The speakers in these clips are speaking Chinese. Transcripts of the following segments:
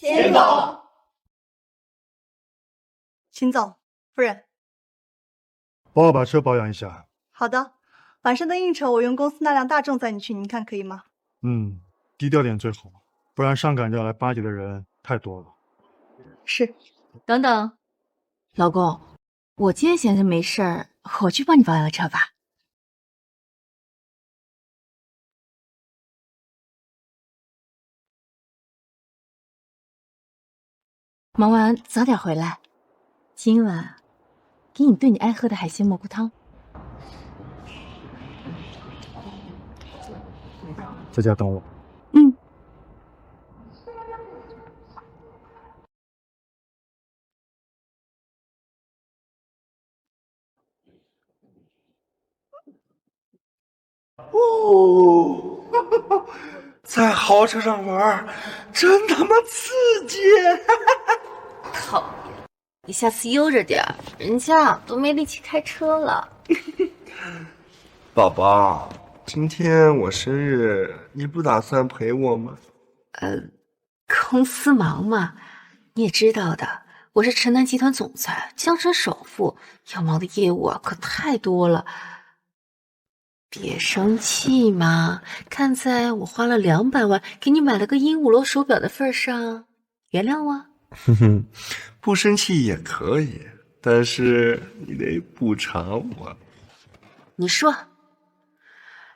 秦总，秦总，夫人。帮我把车保养一下。好的，晚上的应酬我用公司那辆大众载你去，您看可以吗？低调点最好，不然上赶着要来巴结的人太多了。是。等等，老公，我今天闲着没事儿，我去帮你保养车吧。忙完早点回来，今晚给你炖你爱喝的海鲜蘑菇汤。在家等我。哦，在豪车上玩，真他妈刺激！讨厌，你下次悠着点儿，人家都没力气开车了。宝宝，今天我生日，你不打算陪我吗？公司忙嘛，你也知道的，我是城南集团总裁，江城首富，要忙的业务可太多了。别生气嘛，看在我花了200万给你买了个鹦鹉螺手表的份上，原谅我。哼哼，不生气也可以，但是你得补偿我。你说，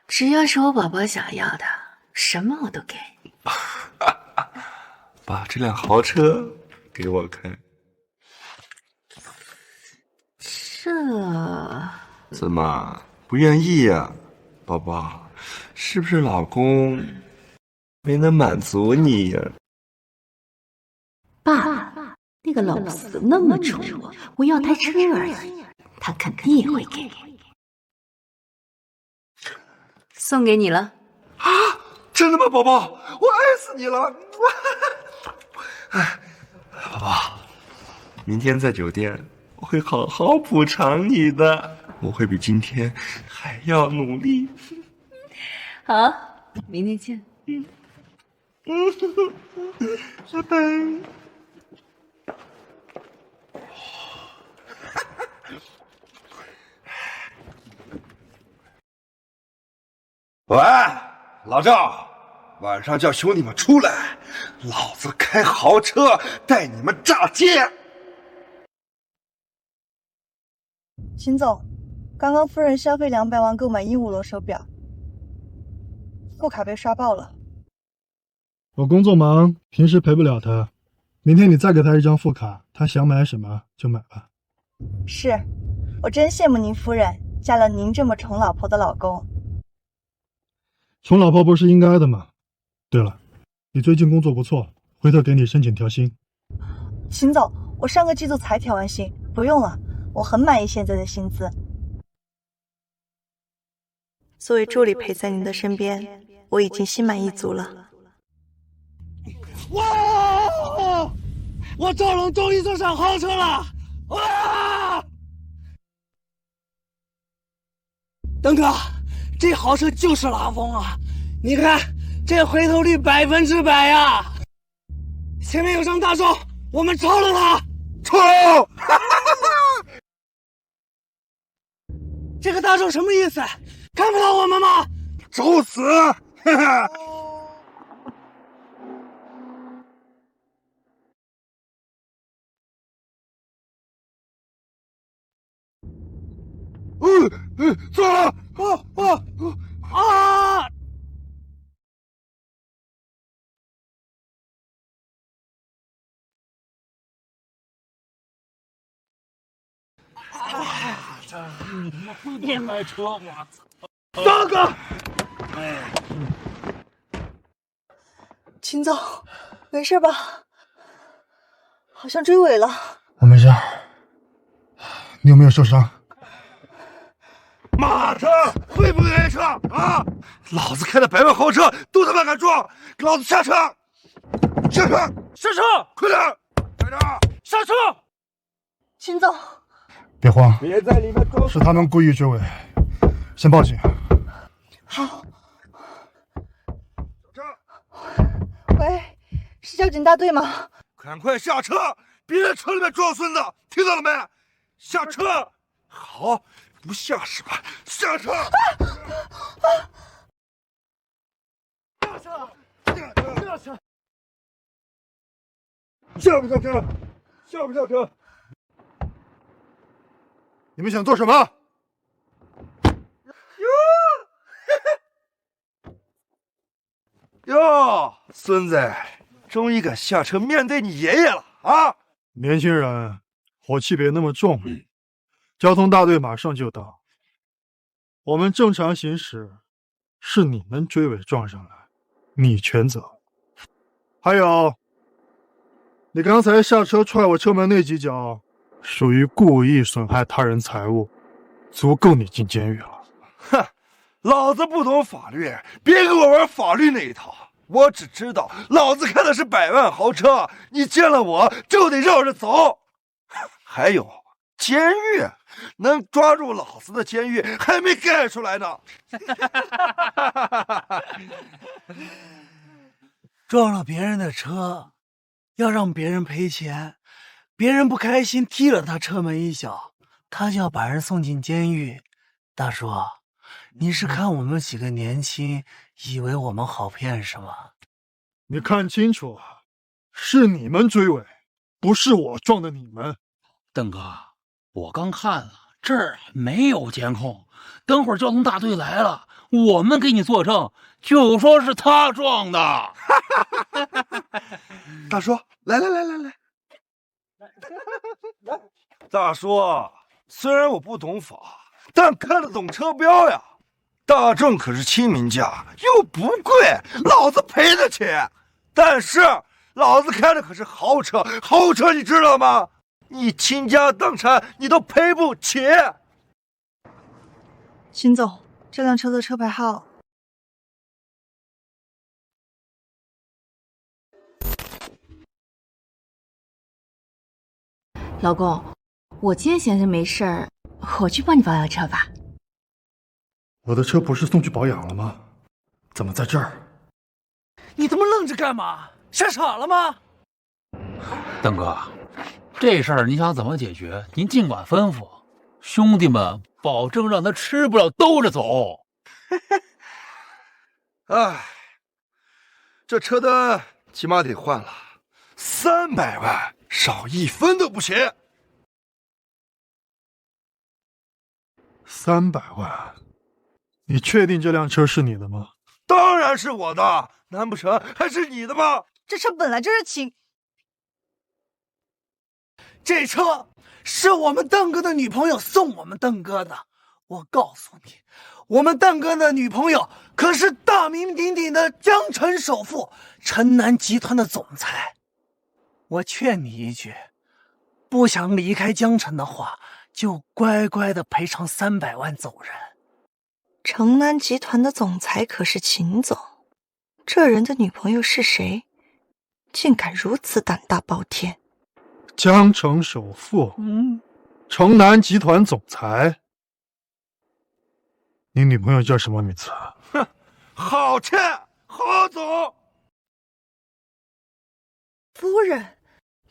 只要是我宝宝想要的，什么我都给。把这辆豪车给我看。这怎么不愿意呀，宝宝？是不是老公没能满足你呀？爸，那个老死的那么宠我要台车而已，他肯定也会给。送给你了。啊，真的吗，宝宝？我爱死你了！哎，宝宝，明天在酒店我会好好补偿你的，我会比今天还要努力。好，明天见。拜拜。喂，老赵，晚上叫兄弟们出来，老子开豪车带你们炸街。秦总，刚刚夫人消费200万购买鹦鹉螺手表，副卡被刷爆了。我工作忙，平时陪不了他。明天你再给他一张副卡，他想买什么就买吧。是，我真羡慕您夫人嫁了您这么宠老婆的老公。宠老婆不是应该的吗？对了，你最近工作不错，回头给你申请调薪。秦总，我上个季度才调完薪，不用了，我很满意现在的薪资。作为助理陪在您的身边，我已经心满意足了。哇！我赵龙终于坐上豪车了！哇！登哥，这豪车就是拉风啊！你看这回头率100%呀！前面有张大众，我们超了他！冲！这个大众什么意思？看不到我们吗？找死！哈哈。走了！啊！别买车，我操！大哥，秦总，没事吧？好像追尾了。我没事。你有没有受伤？马车会不会开车啊？老子开的100万豪车都他妈敢撞！给老子下车！下车！下车！快点！快点！下车！秦总，别慌，别在里面装。是他们故意追尾，先报警。好。喂，是交警大队吗？赶快下车，别在车里面装孙子，听到了没？下车！好，不下是吧？下车！下车！下车！下不下车？下不下车？你们想做什么？哟，孙子，终于敢下车面对你爷爷了啊！年轻人，火气别那么重。交通大队马上就到，我们正常行驶，是你们追尾撞上来，你全责。还有，你刚才下车踹我车门那几脚，属于故意损害他人财物，足够你进监狱了。哼，老子不懂法律，别给我玩法律那一套。我只知道，老子开的是100万豪车，你见了我就得绕着走。还有，监狱能抓住老子的监狱还没盖出来呢。撞了别人的车，要让别人赔钱，别人不开心踢了他车门一脚，他就要把人送进监狱。大叔，你是看我们几个年轻，以为我们好骗是吗？你看清楚，是你们追尾，不是我撞的你们。邓哥，我刚看了，这儿没有监控，等会儿交通大队来了，我们给你作证，就说是他撞的。大叔，来，大叔，虽然我不懂法，但看得懂车标呀。大众可是亲民价，又不贵，老子赔得起。但是老子开的可是豪车，豪车你知道吗？你倾家荡产你都赔不起。秦总，这辆车的车牌号。老公，我今天闲着没事儿，我去帮你保养车吧。我的车不是送去保养了吗？怎么在这儿？你他妈愣着干嘛？傻傻了吗？邓哥，这事儿你想怎么解决？您尽管吩咐，兄弟们保证让他吃不了兜着走。唉，这车灯起码得换了，300万，少1分都不行。300万？你确定这辆车是你的吗？当然是我的，难不成还是你的吗？这车本来就是秦。这车是我们邓哥的女朋友送我们邓哥的。我告诉你，我们邓哥的女朋友可是大名鼎鼎的江城首富，城南集团的总裁。我劝你一句，不想离开江城的话，就乖乖的赔偿300万走人。城南集团的总裁可是秦总，这人的女朋友是谁？竟敢如此胆大包天！江城首富，城南集团总裁。你女朋友叫什么名字？哼，郝倩，郝总。夫人，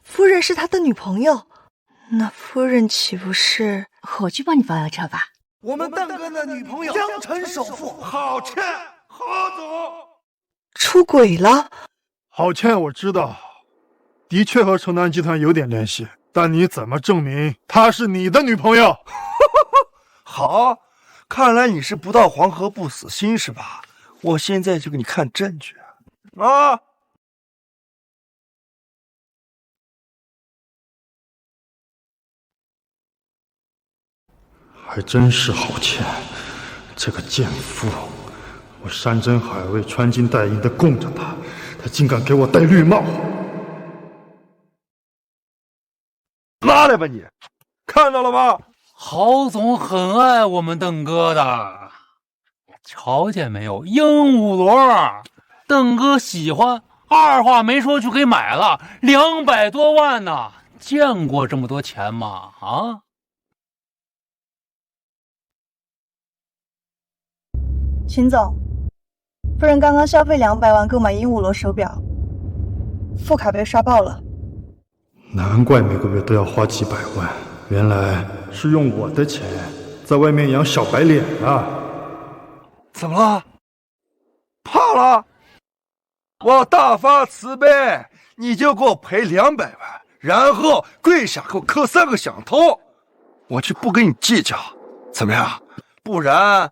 夫人是他的女朋友，那夫人岂不是？我去帮你保养车吧。我们邓哥的女朋友江城首富郝倩，郝总出轨了。郝倩我知道，的确和城南集团有点联系，但你怎么证明她是你的女朋友？好，看来你是不到黄河不死心是吧？我现在就给你看证据啊！还真是郝倩，这个贱妇！我山珍海味、穿金戴银的供着她，她竟敢给我戴绿帽！拉来吧你，看到了吗？郝总很爱我们邓哥的，瞧见没有？鹦鹉螺，邓哥喜欢，二话没说就给买了，200多万呢！见过这么多钱吗？啊！秦总，夫人刚刚消费200万购买鹦鹉螺手表，副卡被刷爆了，难怪每个月都要花几百万，原来是用我的钱在外面养小白脸啊！怎么了？怕了？我大发慈悲，你就给我赔200万，然后跪下给我磕3个响头，我就不跟你计较，怎么样？不然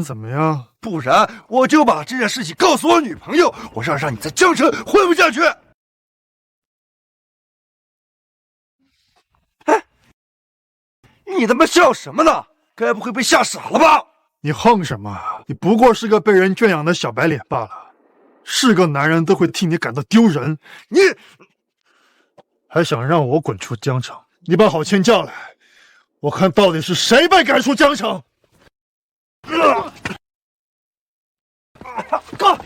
怎么样？不然我就把这件事情告诉我女朋友，我让你在江城混不下去。哎，你他妈笑什么呢？该不会被吓傻了吧？你横什么？你不过是个被人圈养的小白脸罢了，是个男人都会替你感到丢人，你还想让我滚出江城？你把郝倩叫来，我看到底是谁被赶出江城。哥，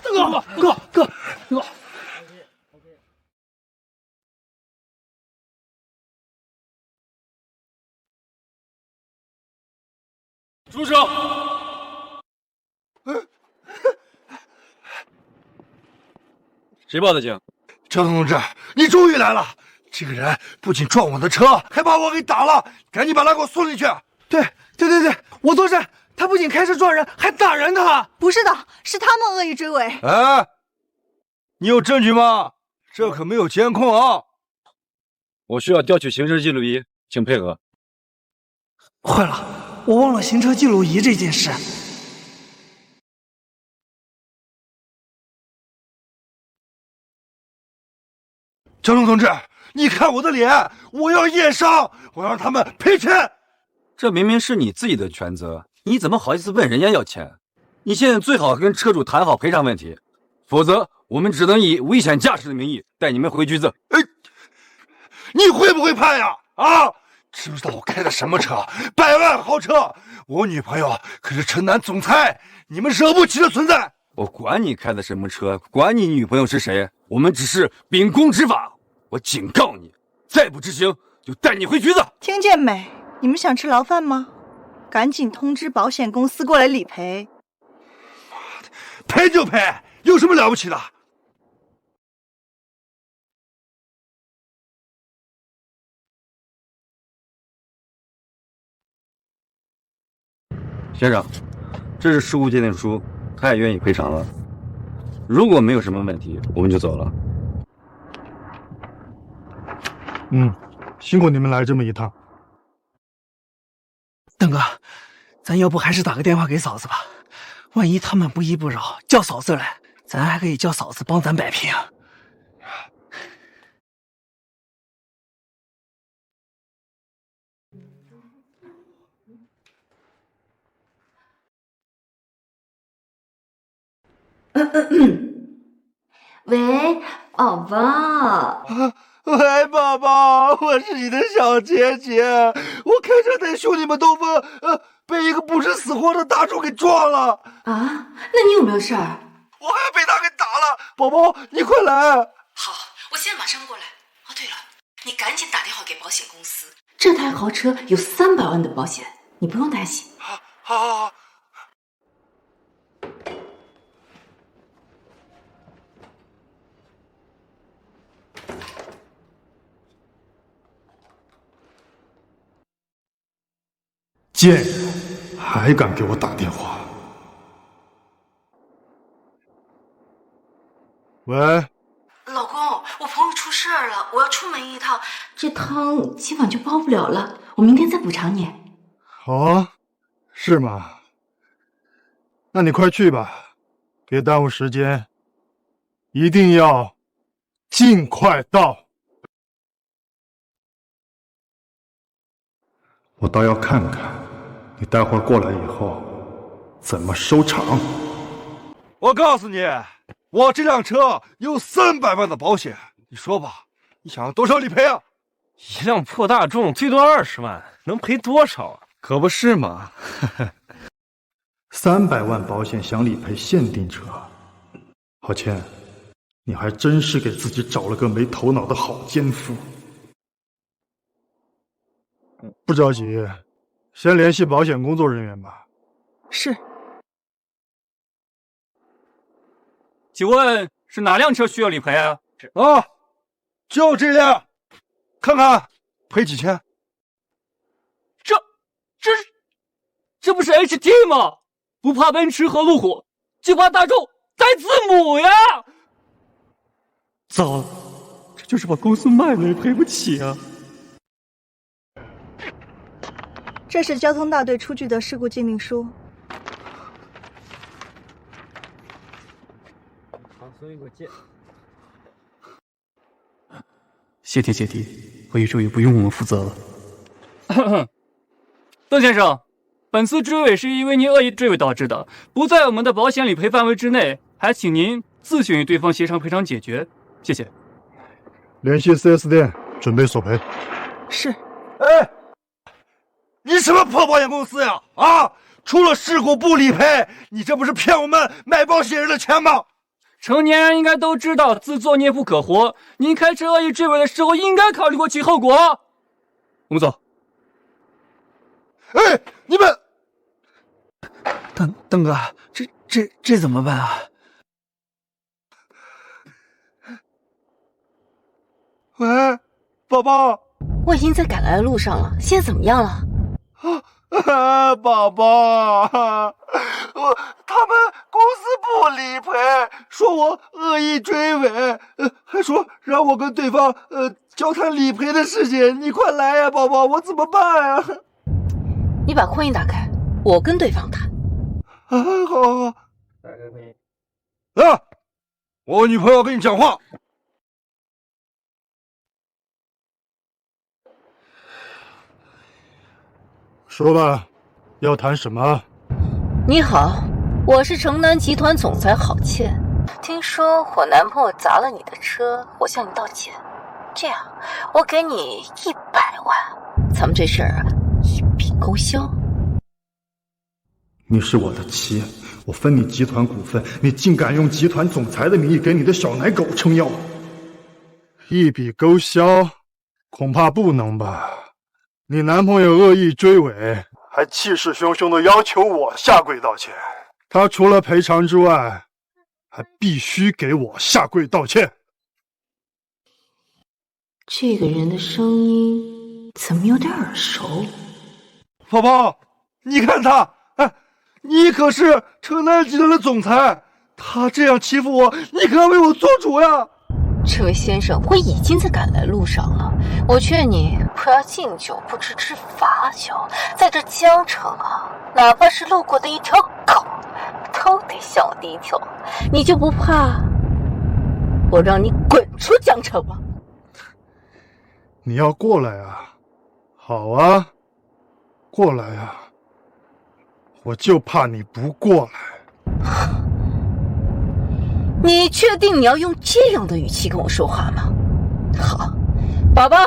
住手！谁报的警？交通同志，你终于来了！这个人不仅撞我的车，还把我给打了，赶紧把他给我送进去。对，我作证，他不仅开车撞人，还打人他。不是的，是他们恶意追尾。哎，你有证据吗？这可没有监控啊！我需要调取行车记录仪，请配合。坏了，我忘了行车记录仪这件事。交通同志，你看我的脸，我要验伤，我要让他们赔钱。这明明是你自己的全责，你怎么好意思问人家要钱？你现在最好跟车主谈好赔偿问题，否则我们只能以危险驾驶的名义带你们回局子。你会不会判呀？啊，知不知道我开的什么车？100万豪车，我女朋友可是城南总裁，你们惹不起的存在。我管你开的什么车，管你女朋友是谁，我们只是秉公执法。我警告你，再不执行就带你回局子。听见没？你们想吃牢饭吗？赶紧通知保险公司过来理赔。赔就赔，有什么了不起的？先生，这是事故鉴定书，他也愿意赔偿了。如果没有什么问题，我们就走了。辛苦你们来这么一趟。邓哥，咱要不还是打个电话给嫂子吧，万一他们不依不饶，叫嫂子来，咱还可以叫嫂子帮咱摆平。喂，宝宝。喂，宝宝，我是你的小姐姐，我开车带兄弟们兜风，被一个不知死活的大猪给撞了啊！那你有没有事儿？我还要被他给打了。宝宝，你快来！好，我现在马上过来。哦，对了，你赶紧打电话给保险公司，这台豪车有300万的保险，你不用担心。好。贱人，还敢给我打电话？喂，老公，我朋友出事儿了，我要出门一趟，这汤今晚就煲不了了，我明天再补偿你。哦，是吗？那你快去吧，别耽误时间，一定要尽快到。我倒要看看你待会儿过来以后怎么收场。我告诉你，我这辆车有300万的保险，你说吧，你想要多少理赔啊？一辆破大众最多20万，能赔多少啊？可不是嘛！300万保险想理赔限定车，郝倩，你还真是给自己找了个没头脑的好奸夫。不着急，先联系保险工作人员吧。是。请问是哪辆车需要理赔啊？就这辆。看看赔几千？这不是 HT 吗？不怕奔驰和路虎，就怕大众带字母呀！糟了，这就是把公司卖了也赔不起啊！这是交通大队出具的事故鉴定书。好，所以给我借。谢天谢地，恶意追尾不用我们负责了。邓先生，本次追尾是因为您恶意追尾导致的，不在我们的保险理赔范围之内，还请您自行与对方协商赔偿解决，谢谢。联系 4S 店，准备索赔。是。哎，你什么破保险公司呀？啊，出了事故不理赔，你这不是骗我们买保险人的钱吗？成年人应该都知道自作孽不可活，您开车恶意追尾的时候应该考虑过其后果。我们走。哎，你们，邓哥，这怎么办啊？喂，宝宝，我已经在赶来的路上了，现在怎么样了？宝宝，他们公司不理赔，说我恶意追尾，还说让我跟对方交谈理赔的事情。你快来呀，宝宝，我怎么办呀？你把扩音打开，我跟对方谈。啊，好。打开扩音。啊，我女朋友跟你讲话。说吧，要谈什么？你好，我是城南集团总裁郝倩。听说我男朋友砸了你的车，我向你道歉。这样，我给你100万，咱们这事儿一笔勾销。你是我的妻，我分你集团股份，你竟敢用集团总裁的名义给你的小奶狗撑腰，一笔勾销，恐怕不能吧？你男朋友恶意追尾，还气势汹汹地要求我下跪道歉。他除了赔偿之外，还必须给我下跪道歉。这个人的声音怎么有点耳熟？宝宝，你看他，哎，你可是城南集团的总裁，他这样欺负我，你可要为我做主呀！这位先生，我已经在赶来路上了。我劝你不要敬酒不吃吃罚酒，在这江城啊，哪怕是路过的一条狗，都得向我低头。你就不怕我让你滚出江城吗？你要过来啊？好啊，过来啊！我就怕你不过来。你确定你要用这样的语气跟我说话吗？好，宝宝。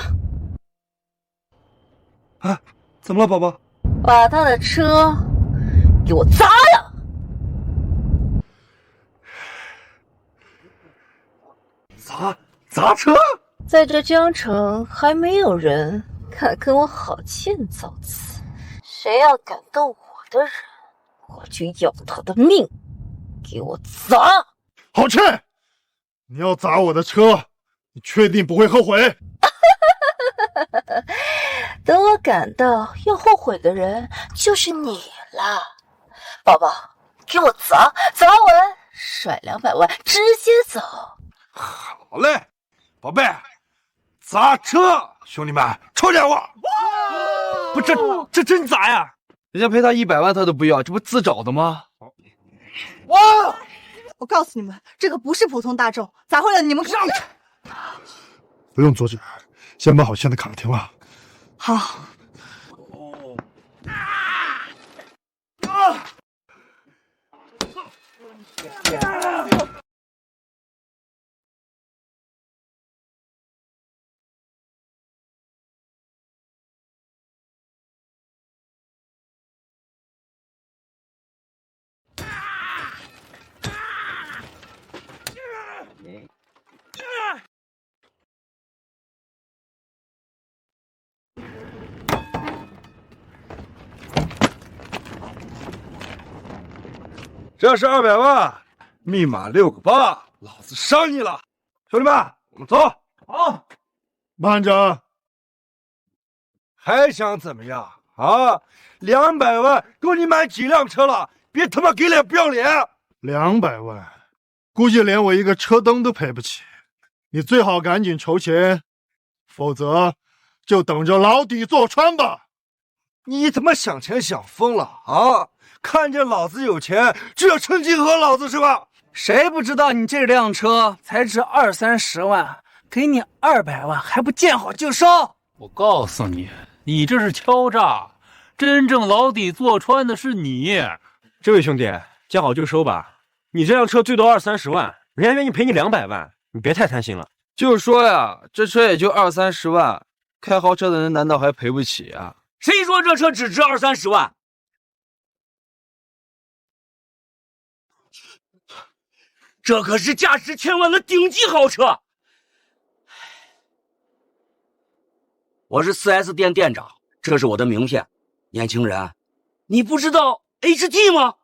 啊，怎么了，宝宝？把他的车给我砸了！砸车？在这江城还没有人敢跟我郝倩造次，谁要敢动我的人，我就要他的命！给我砸！郝倩，你要砸我的车，你确定不会后悔？等我赶到，要后悔的人就是你了，宝宝，给我砸，砸完甩200万，直接走。好嘞，宝贝，砸车，兄弟们，抽点我！不，这真砸呀！人家赔他100万，他都不要，这不自找的吗？哇！我告诉你们，这个不是普通大众，砸坏了你们上去。不用阻止，先把郝倩的卡停了。好。这是200万，密码6个8，老子伤你了！兄弟们，我们走。好，慢着，还想怎么样啊？200万够你买几辆车了？别他妈给脸不要脸！200万，估计连我一个车灯都赔不起。你最好赶紧筹钱，否则就等着牢底坐穿吧。你他妈想钱想疯了啊！看见老子有钱就要趁机讹老子是吧？谁不知道你这辆车才值20-30万，给你200万还不见好就收？我告诉你，你这是敲诈，真正牢底坐穿的是你。这位兄弟，见好就收吧。你这辆车最多20-30万，人家愿意赔你200万，你别太贪心了。就说呀，这车也就20-30万，开豪车的人难道还赔不起啊？谁说这车只值20-30万？这可是价值千万的顶级豪车。我是4S 店店长，这是我的名片。年轻人，你不知道 HT 吗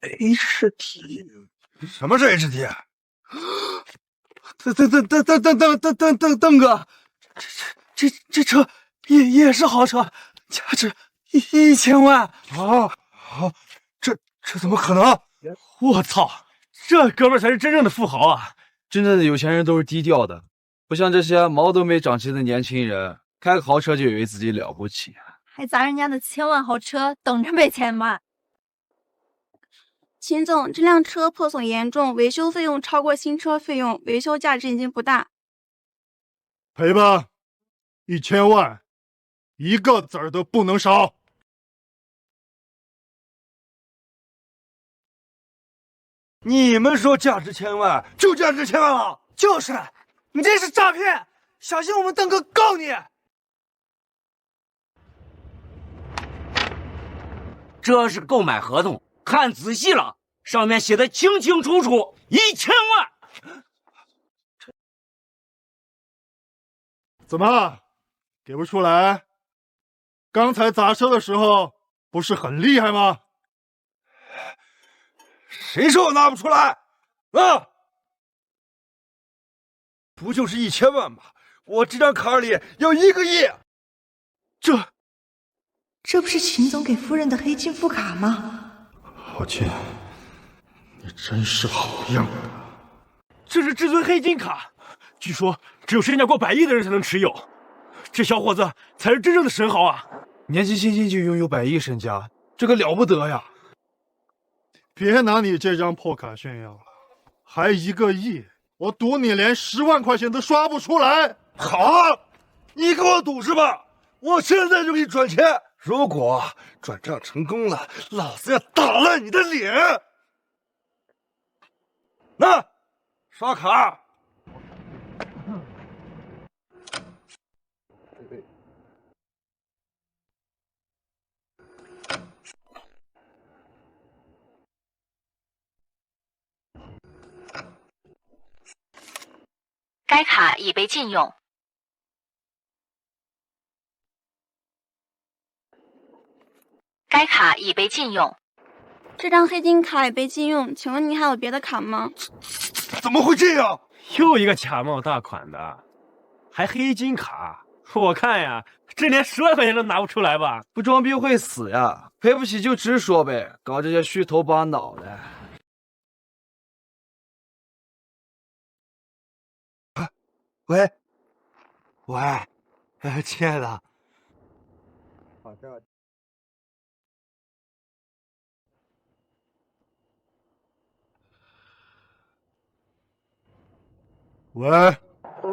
？HT？ 什么是 HT？ 邓哥，这车也是豪车，价值1000万啊！这怎么可能？我操！这哥们才是真正的富豪啊！真正的有钱人都是低调的，不像这些毛都没长齐的年轻人，开个豪车就以为自己了不起，还砸人家的1000万豪车，等着被钱吧。秦总，这辆车破损严重，维修费用超过新车费用，维修价值已经不大。赔吧，1000万，一个子儿都不能少。你们说价值1000万就价值1000万了？就是，你这是诈骗，小心我们邓哥告你。这是购买合同，看仔细了，上面写的清清楚楚，1000万。怎么，给不出来？刚才砸车的时候不是很厉害吗？谁说我拿不出来？啊！不就是1000万吗？我这张卡里有1个亿。这不是秦总给夫人的黑金副卡吗？浩金，你真是好样的！这是至尊黑金卡，据说只有身价过100亿的人才能持有。这小伙子才是真正的神豪啊！年纪轻轻就拥有100亿身家，这个了不得呀！别拿你这张破卡炫耀了，还1个亿，我赌你连10万块钱都刷不出来。好啊，你跟我赌是吧？我现在就给你转钱。如果转账成功了，老子要打烂你的脸。那，刷卡。该卡已被禁用。该卡已被禁用。这张黑金卡也被禁用，请问您还有别的卡吗？怎么会这样？又一个假冒大款的，还黑金卡，我看呀，这连10万块钱都拿不出来吧？不装逼会死呀！赔不起就直说呗，搞这些虚头巴脑的。喂，亲爱的，喂，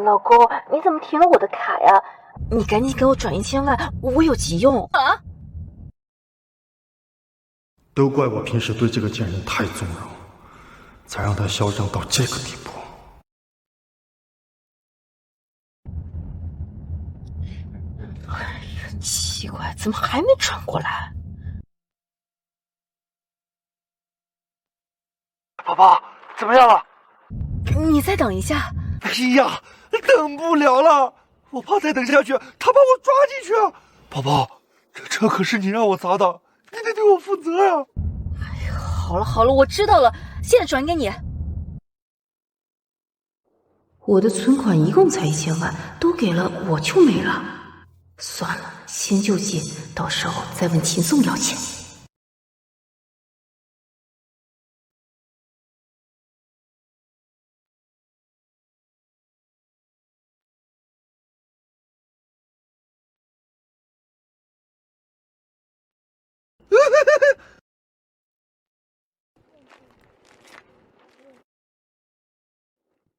老公，你怎么停了我的卡呀？你赶紧给我转1000万，我有急用啊！都怪我平时对这个贱人太纵容，才让他嚣张到这个地步。奇怪，怎么还没转过来？宝宝，怎么样了？你再等一下。哎呀，等不了了，我怕再等下去，他把我抓进去啊！宝宝，这车可是你让我砸的，你得对我负责呀！哎呀，好了，我知道了，现在转给你。我的存款一共才1000万，都给了我就没了，算了。先就近，到时候再问秦宋要钱。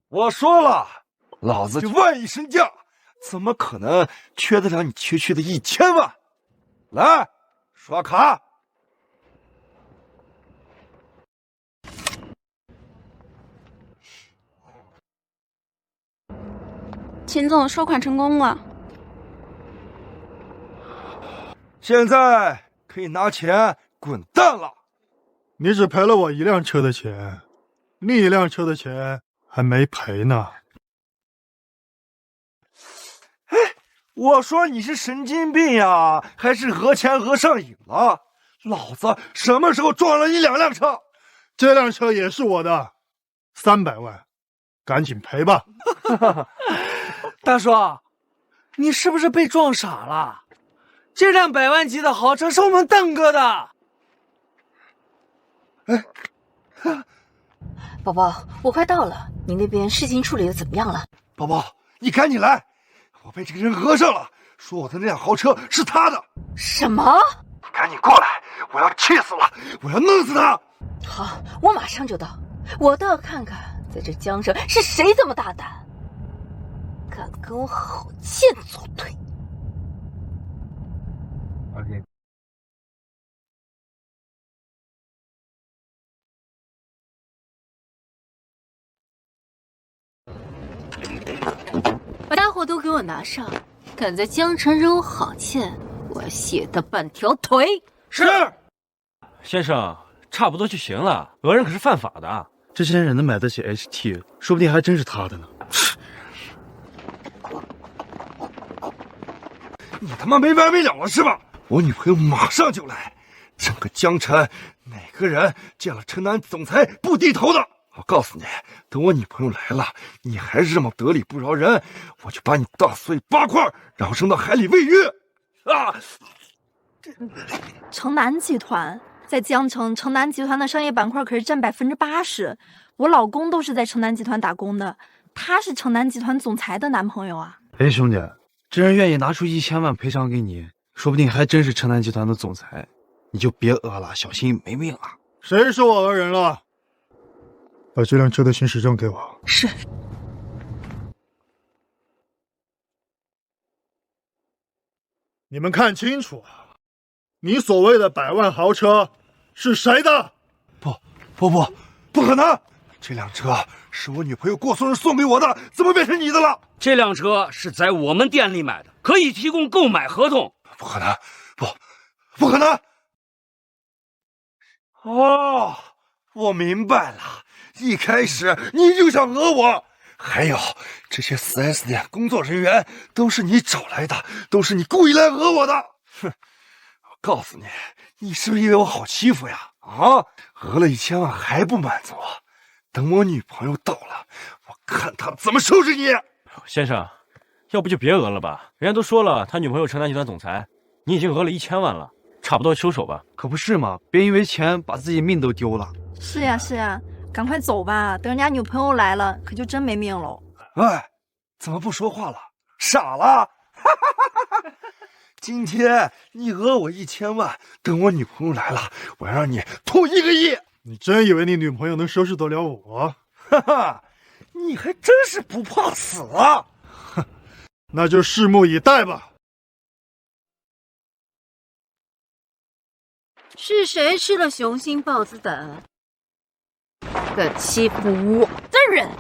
我说了，老子就万亿身价，怎么可能缺得了你区区的1000万？来，刷卡。秦总，收款成功了。现在可以拿钱滚蛋了。你只赔了我1辆车的钱，另1辆车的钱还没赔呢。我说你是神经病呀，还是讹钱讹上瘾了？老子什么时候撞了你2辆车？这辆车也是我的，300万，赶紧赔吧。大叔，你是不是被撞傻了？这辆100万级的豪车是我们邓哥的。宝宝，我快到了，你那边事情处理的怎么样了？宝宝，你赶紧来，我被这个人讹上了，说我的那辆豪车是他的。什么？你赶紧过来，我要气死了，我要弄死他。好，我马上就到，我倒要看看，在这江城是谁这么大胆，敢跟我郝倩作对。OK。把家伙都给我拿上！敢在江城惹我郝倩，我要卸他半条腿！是，先生，差不多就行了。讹人可是犯法的。这些人能买得起 HT， 说不定还真是他的呢。你他妈没完没了了是吧？我女朋友马上就来，整个江城哪个人见了城南总裁不低头的？我告诉你，等我女朋友来了，你还是这么得理不饶人，我就把你打碎8块，然后扔到海里喂鱼！啊！城南集团在江城，城南集团的商业板块可是占80%。我老公都是在城南集团打工的，他是城南集团总裁的男朋友啊。哎，兄弟，这人愿意拿出1000万赔偿给你，说不定还真是城南集团的总裁，你就别讹了，小心没命了。谁说我讹人了？把这辆车的行驶证给我。是。你们看清楚，你所谓的100万豪车是谁的？不可能！这辆车是我女朋友过生日送给我的，怎么变成你的了？这辆车是在我们店里买的，可以提供购买合同。不可能，不可能！哦，我明白了，一开始你就想讹我。还有这些 4S 店工作人员都是你找来的，都是你故意来讹我的。哼！我告诉你，你是不是以为我好欺负呀？啊，讹了1000万还不满足？等我女朋友到了，我看她怎么收拾你。先生，要不就别讹了吧，人家都说了，他女朋友城南集团总裁，你已经讹了1000万了，差不多收手吧。可不是嘛，别因为钱把自己命都丢了。是呀是呀，赶快走吧，等人家女朋友来了，可就真没命喽。哎，怎么不说话了？傻了？今天你讹我1000万，等我女朋友来了，我让你吐1个亿！你真以为你女朋友能收拾得了我？哈哈，你还真是不怕死啊！哼，那就拭目以待吧。是谁吃了雄心豹子胆，敢欺负我的人？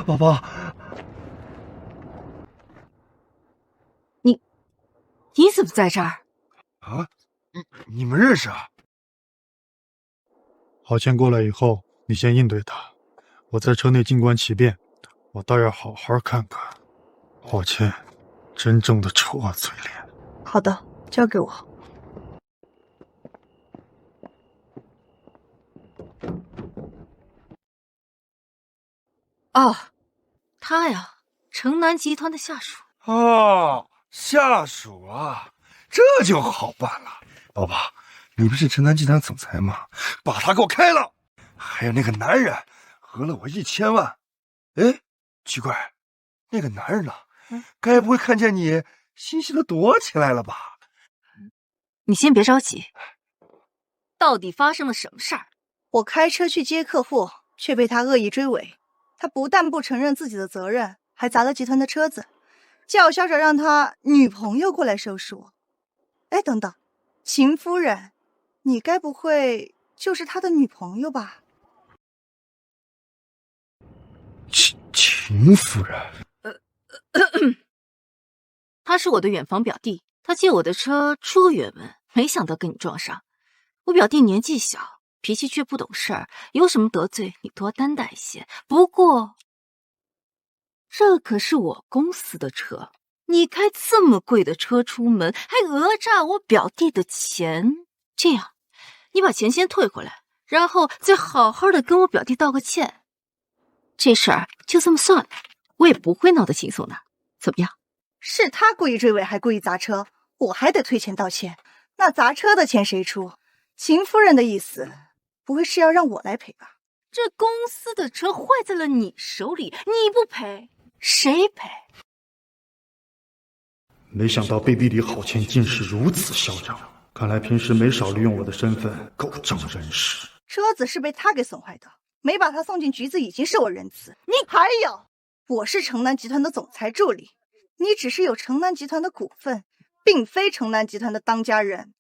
宝宝，你怎么在这儿？啊，你们认识啊？郝倩过来以后，你先应对他，我在车内静观其变。我倒要好好看看郝倩真正的丑恶嘴脸。好的，交给我。哦，他呀，城南集团的下属。哦，下属啊，这就好办了。宝宝，你不是城南集团总裁吗？把他给我开了。还有那个男人，讹了我1000万。哎，奇怪，那个男人呢？该不会看见你欣喜的躲起来了吧？你先别着急，到底发生了什么事儿？我开车去接客户，却被他恶意追尾。他不但不承认自己的责任，还砸了集团的车子，叫嚣着让他女朋友过来收拾我。哎，等等，秦夫人，你该不会就是他的女朋友吧？秦夫人，他是我的远房表弟，他借我的车出个远门，没想到跟你撞上。我表弟年纪小，脾气却不懂事儿，有什么得罪你多担待一些。不过，这可是我公司的车，你开这么贵的车出门，还讹诈我表弟的钱。这样，你把钱先退回来，然后再好好的跟我表弟道个歉。这事儿就这么算了，我也不会闹得轻松的。怎么样？是他故意追尾，还故意砸车，我还得退钱道歉。那砸车的钱谁出？秦夫人的意思，不会是要让我来赔吧？这公司的车坏在了你手里，你不赔，谁赔？没想到背地里好钱竟是如此嚣张，看来平时没少利用我的身份狗仗人势。车子是被他给损坏的，没把他送进局子已经是我仁慈。你还有，我是城南集团的总裁助理，你只是有城南集团的股份，并非城南集团的当家人。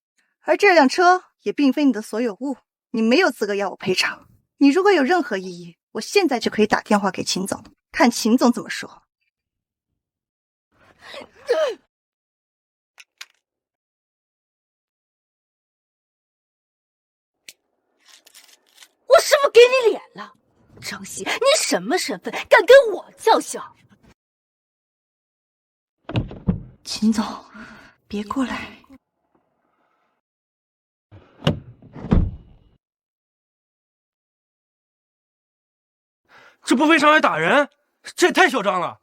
而这辆车也并非你的所有物，你没有资格要我赔偿。你如果有任何异议，我现在就可以打电话给秦总，看秦总怎么说。我是不是给你脸了？张希，你什么身份，敢跟我叫嚣？秦总，别过来。这不飞上来打人，这也太嚣张了！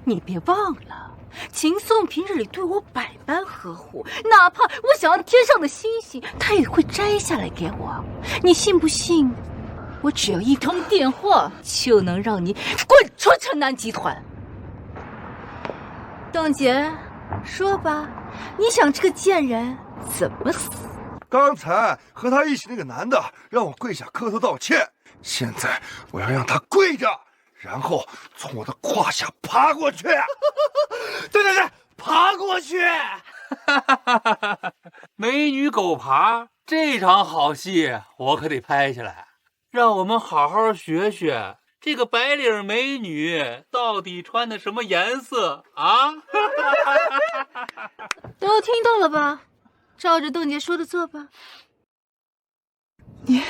你别忘了，秦宋平日里对我百般呵护，哪怕我想要天上的星星，他也会摘下来给我。你信不信？我只要一通电话，就能让你滚出城南集团。董洁，说吧，你想这个贱人怎么死？刚才和他一起那个男的让我跪下磕头道歉，现在我要让他跪着，然后从我的胯下爬过去。对对对，爬过去！美女狗爬，这场好戏我可得拍下来，让我们好好学学这个白领美女到底穿的什么颜色啊！都听到了吧？照着邓姐说的做吧。你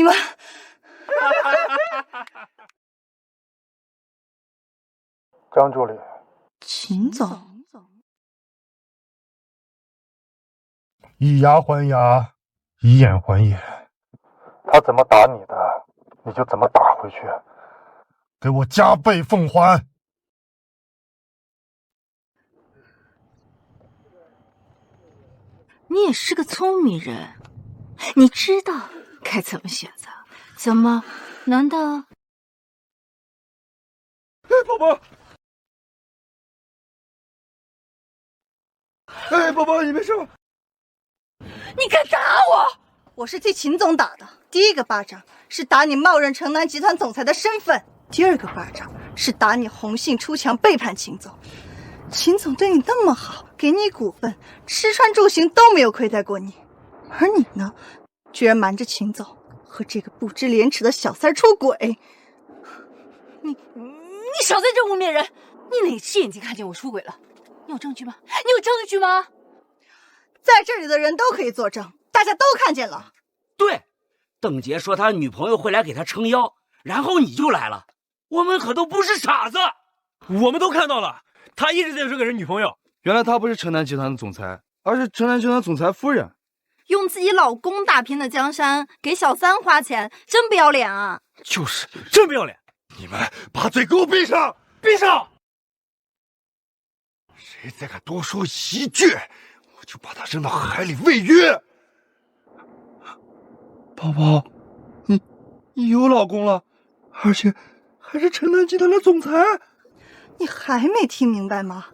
们张助理，秦总，以牙还牙，以眼还眼，他怎么打你的，你就怎么打回去，给我加倍奉还。你也是个聪明人，你知道该怎么选择。怎么？难道？宝宝，宝宝，你没事吧？你敢打我？我是替秦总打的。第一个巴掌是打你冒认城南集团总裁的身份，第二个巴掌是打你红杏出墙背叛秦总。秦总对你那么好，给你股份，吃穿住行都没有亏待过你，而你呢，居然瞒着秦总和这个不知廉耻的小三出轨。你少在这污蔑人！你哪只眼睛看见我出轨了？你有证据吗？你有证据吗？在这里的人都可以作证，大家都看见了。对，邓杰说他女朋友会来给他撑腰，然后你就来了。我们可都不是傻子，我们都看到了。他一直在追个人女朋友，原来他不是城南集团的总裁，而是城南集团总裁夫人。用自己老公打拼的江山给小三花钱，真不要脸啊！就是真不要脸！你们把嘴给我闭上！闭上！谁再敢多说一句，我就把他扔到海里喂鱼！宝宝，你有老公了，而且还是城南集团的总裁。你还没听明白吗？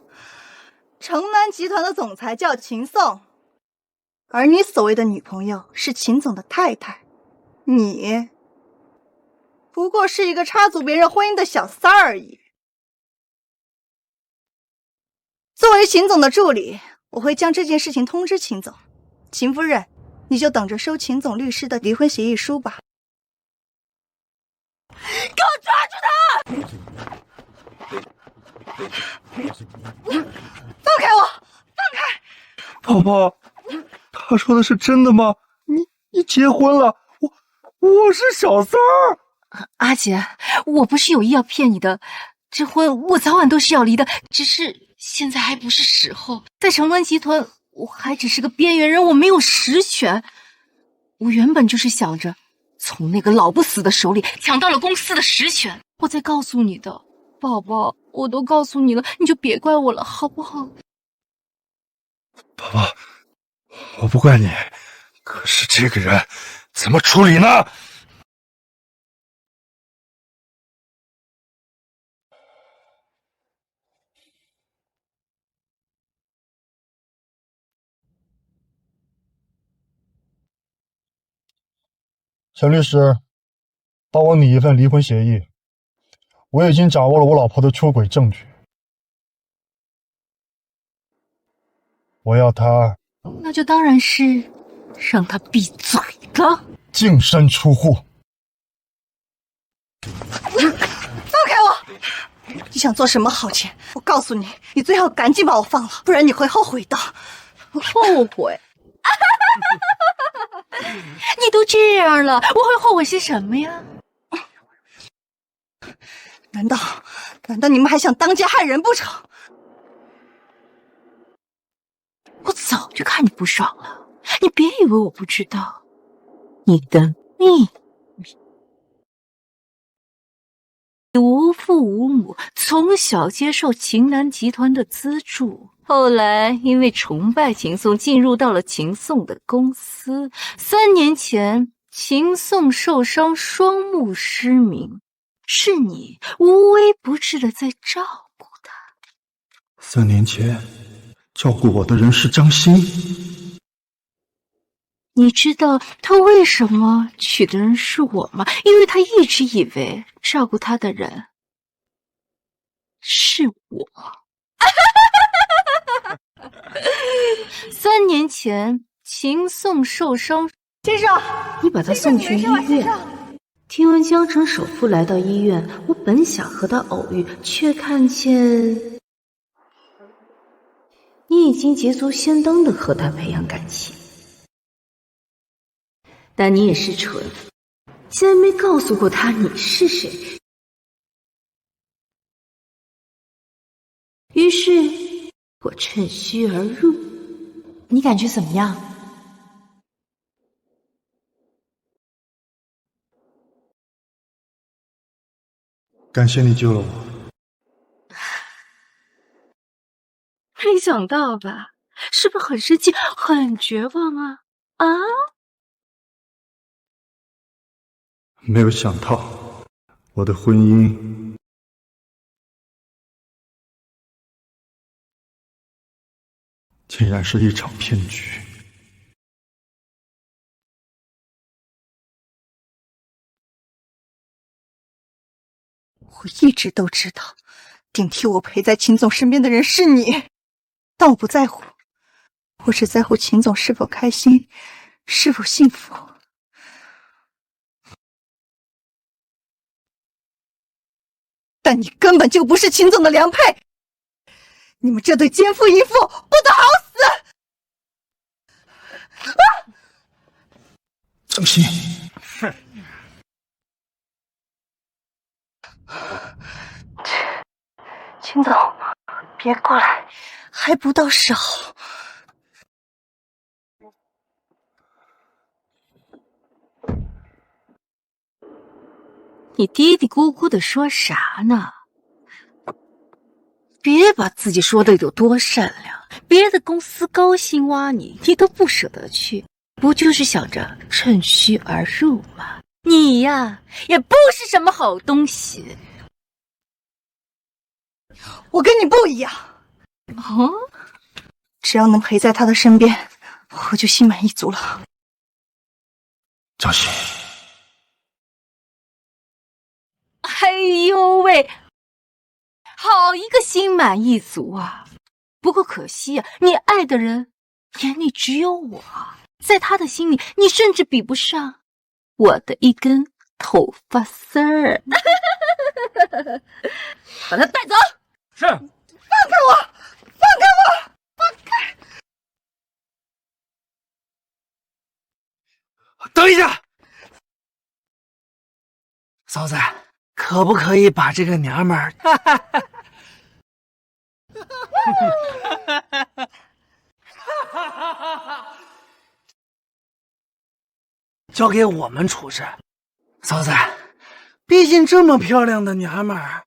城南集团的总裁叫秦宋，而你所谓的女朋友是秦总的太太，你不过是一个插足别人婚姻的小三儿而已。作为秦总的助理，我会将这件事情通知秦总。秦夫人，你就等着收秦总律师的离婚协议书吧。给我抓住他！放开我！放开！宝宝，他说的是真的吗？你结婚了？我是小三儿。阿姐，我不是有意要骗你的，这婚我早晚都是要离的，只是现在还不是时候。在城南集团，我还只是个边缘人，我没有实权。我原本就是想着从那个老不死的手里抢到了公司的实权，我再告诉你的。宝宝，我都告诉你了，你就别怪我了，好不好？宝宝，我不怪你，可是这个人怎么处理呢？陈律师，帮我拟一份离婚协议。我已经掌握了我老婆的出轨证据，我要她那就当然是让她闭嘴了，净身出户。放开我！你想做什么好钱？我告诉你，你最好赶紧把我放了，不然你会后悔的。后悔？你都这样了，我会后悔些什么呀？难道你们还想当街害人不成？我早就看你不爽了，你别以为我不知道你的秘密。你无父无母，从小接受秦南集团的资助，后来因为崇拜秦宋，进入到了秦宋的公司。3年前，秦宋受伤，双目失明。是你无微不至的在照顾他。3年前，照顾我的人是张欣。你知道他为什么娶的人是我吗？因为他一直以为照顾他的人是我。3年前，秦宋受伤，先生，你把他送去医院。听闻江城首富来到医院，我本想和他偶遇，却看见你已经捷足先登的和他培养感情。但你也是蠢，竟然没告诉过他你是谁。于是我趁虚而入。你感觉怎么样？感谢你救了我。没想到吧？是不是很生气、很绝望啊？啊？没有想到，我的婚姻竟然是一场骗局。我一直都知道，顶替我陪在秦总身边的人是你，但我不在乎，我只在乎秦总是否开心，是否幸福。但你根本就不是秦总的良配，你们这对奸夫淫妇不得好死！啊！张欣，秦总，别过来，还不到时候。你嘀嘀咕咕的说啥呢？别把自己说的有多善良，别的公司高薪挖你，你都不舍得去，不就是想着趁虚而入吗？你呀，也不是什么好东西。我跟你不一样。哦，只要能陪在他的身边，我就心满意足了。张鑫，哎呦喂，好一个心满意足啊！不过可惜啊，你爱的人眼里只有我，在他的心里，你甚至比不上我的一根头发丝儿。把他带走。是。放开我！放开我！放开！等一下，嫂子，可不可以把这个娘们儿交给我们处置？嫂子，毕竟这么漂亮的娘们儿，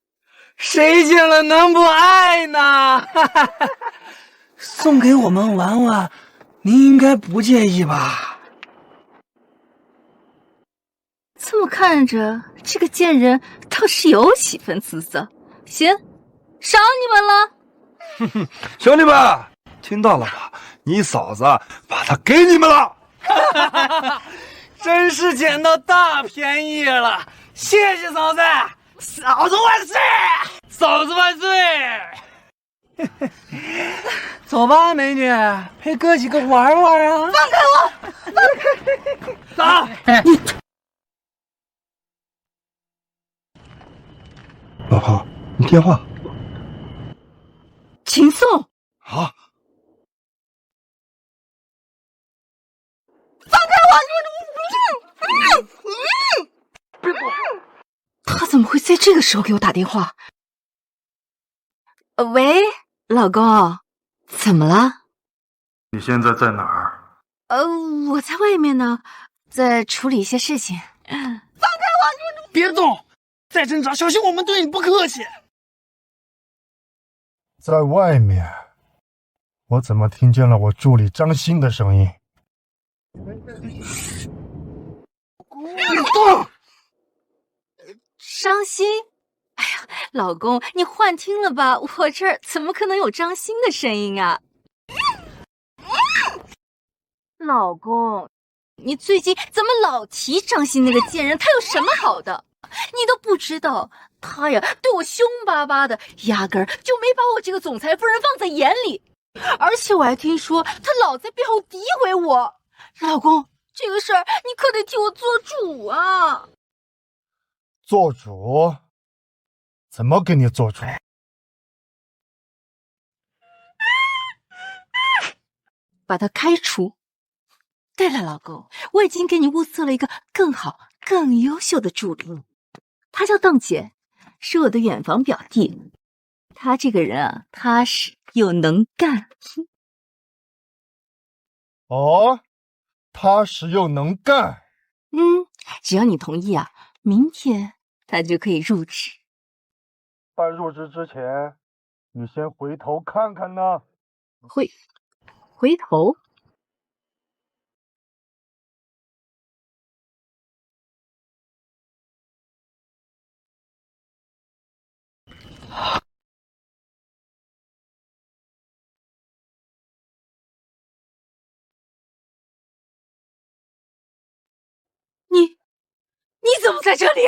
谁见了能不爱呢？送给我们玩玩，您应该不介意吧？这么看着，这个贱人倒是有几分姿色。行，赏你们了。哼哼，兄弟们，听到了吧？你嫂子把她给你们了。真是捡到大便宜了，谢谢嫂子！嫂子万岁！嫂子万岁！走吧，美女，陪哥几个玩玩啊！放开我！放开！走！老婆，你电话。秦宋。啊！放开我！他怎么会在这个时候给我打电话？喂，老公，怎么了？你现在在哪儿？我在外面呢，在处理一些事情。放开我！别动，再挣扎，小心我们对你不客气。在外面，我怎么听见了我助理张鑫的声音？张鑫？哎呀，老公，你幻听了吧？我这儿怎么可能有张鑫的声音啊？老公，你最近怎么老提张鑫那个贱人？他有什么好的？你都不知道，他呀对我凶巴巴的，压根儿就没把我这个总裁夫人放在眼里。而且我还听说他老在背后诋毁我。老公，这个事儿你可得替我做主啊！做主？怎么给你做主？把他开除。对了，老公，我已经给你物色了一个更好、更优秀的助理，他叫邓姐，是我的远房表弟。他这个人啊，踏实又能干。哦，踏实又能干。只要你同意啊，明天他就可以入职。办入职之前，你先回头看看呢。回头？你怎么在这里？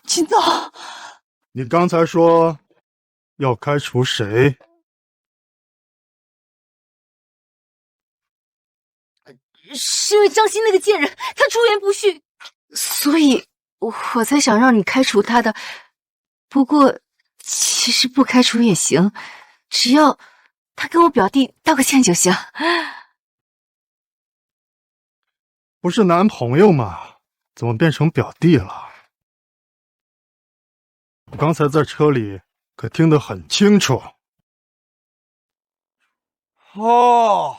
秦总，你刚才说要开除谁？是因为张鑫那个贱人，他出言不逊，所以我才想让你开除他的。不过，其实不开除也行，只要他跟我表弟道个歉就行。不是男朋友吗？怎么变成表弟了？我刚才在车里可听得很清楚。哦，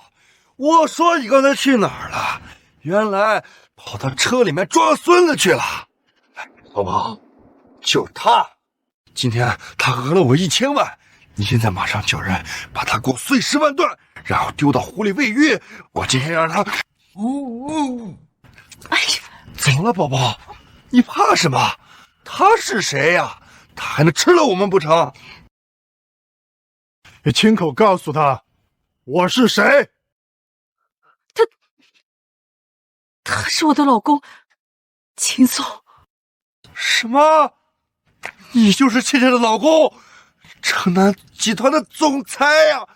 我说你刚才去哪儿了？原来跑到车里面装孙子去了。宝宝，就是他，今天他讹了我1000万，你现在马上叫人把他给我碎尸万段，然后丢到湖里喂鱼。我今天让他……哎呀，怎么了，宝宝？你怕什么？他是谁呀？他还能吃了我们不成？你亲口告诉他，我是谁。他是我的老公，秦总。什么？你就是倩倩的老公，城南集团的总裁呀！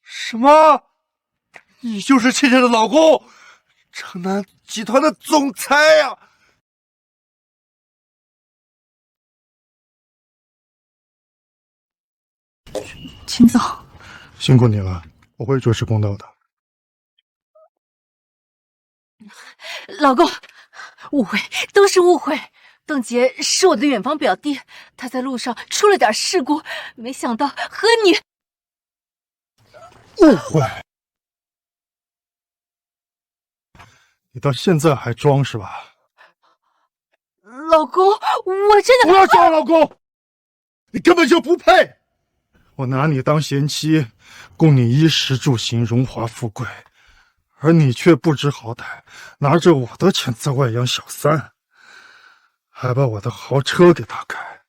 什么？你就是倩倩的老公，城南集团的总裁呀！秦总，辛苦你了，我会主持公道的。老公，误会，都是误会。邓杰是我的远房表弟，他在路上出了点事故，没想到和你误会。你到现在还装是吧？老公，我真的不要叫我老公，你根本就不配。我拿你当贤妻，供你衣食住行、荣华富贵，而你却不知好歹，拿着我的钱在外养小三，还把我的豪车给他开。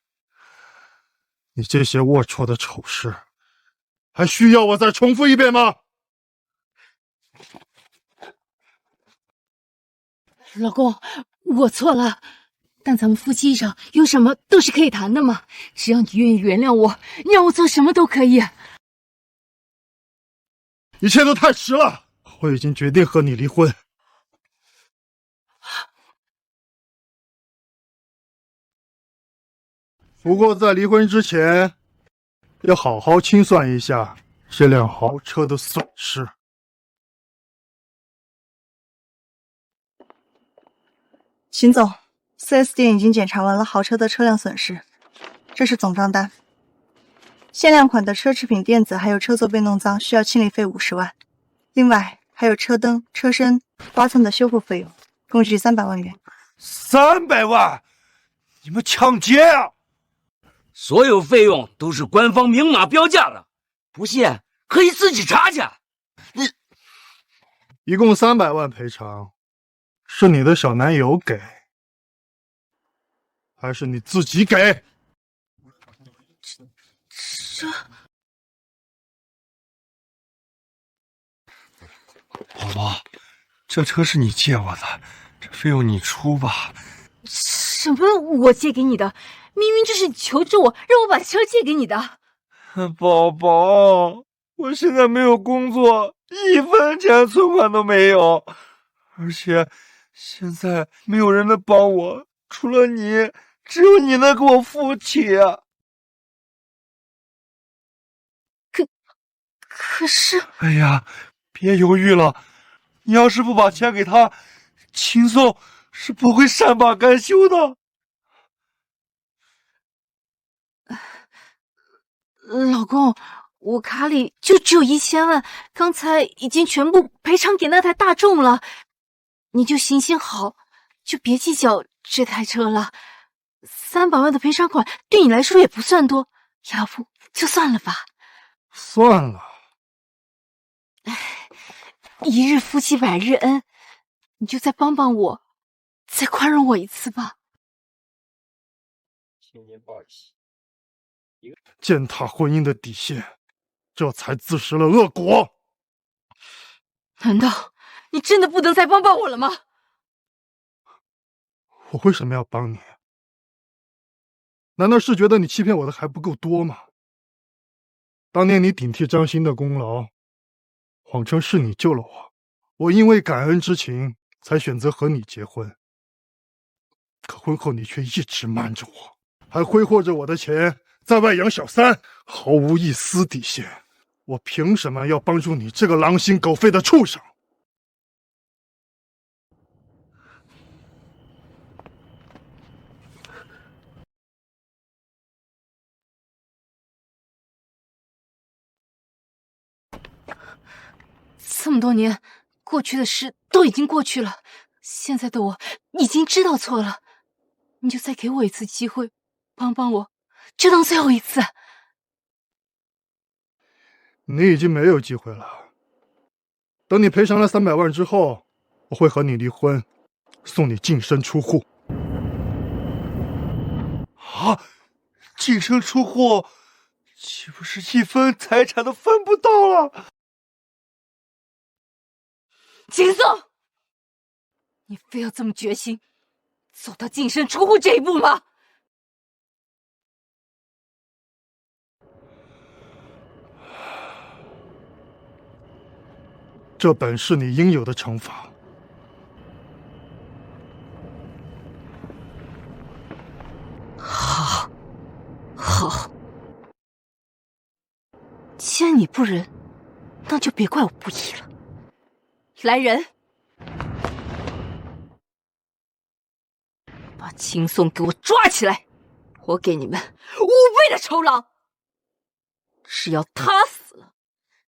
你这些龌龊的丑事，还需要我再重复一遍吗？老公，我错了，但咱们夫妻上有什么都是可以谈的嘛。只要你愿意原谅我，让我做什么都可以。一切都太迟了，我已经决定和你离婚。不过在离婚之前，要好好清算一下这辆豪车的损失。秦总，4S 店已经检查完了豪车的车辆损失，这是总账单。限量款的奢侈品电子还有车座被弄脏，需要清理费50万，另外还有车灯、车身、刮蹭的修复费用，共计300万元。300万？你们抢劫啊！所有费用都是官方明码标价的，不信可以自己查去。你一共300万赔偿，是你的小男友给，还是你自己给？这宝宝，这车是你借我的，这费用你出吧。什么？我借给你的？明明就是你求着我，让我把车借给你的。宝宝，我现在没有工作，1分钱存款都没有，而且现在没有人能帮我，除了你，只有你能给我付起。可是，哎呀，别犹豫了，你要是不把钱给他，秦宋是不会善罢甘休的。老公，我卡里就只有1000万，刚才已经全部赔偿给那台大众了，你就行行好，就别计较这台车了。300万的赔偿款对你来说也不算多，要不就算了吧。算了。一日夫妻百日恩，你就再帮帮我，再宽容我一次吧。践踏婚姻的底线，这才自食了恶果。难道你真的不能再帮帮我了吗？我为什么要帮你？难道是觉得你欺骗我的还不够多吗？当年你顶替张欣的功劳，谎称是你救了我，我因为感恩之情才选择和你结婚。可婚后你却一直瞒着我，还挥霍着我的钱在外养小三，毫无一丝底线。我凭什么要帮助你这个狼心狗肺的畜生？这么多年，过去的事都已经过去了，现在的我已经知道错了，你就再给我一次机会，帮帮我，就当最后一次。你已经没有机会了。等你赔偿了300万之后，我会和你离婚，送你净身出户。啊！净身出户，岂不是一分财产都分不到了？秦宋，你非要这么决心，走到净身出户这一步吗？这本是你应有的惩罚。好，好。既然你不仁，那就别怪我不义了。来人，把秦宋给我抓起来！我给你们5倍的酬劳。只要他死了，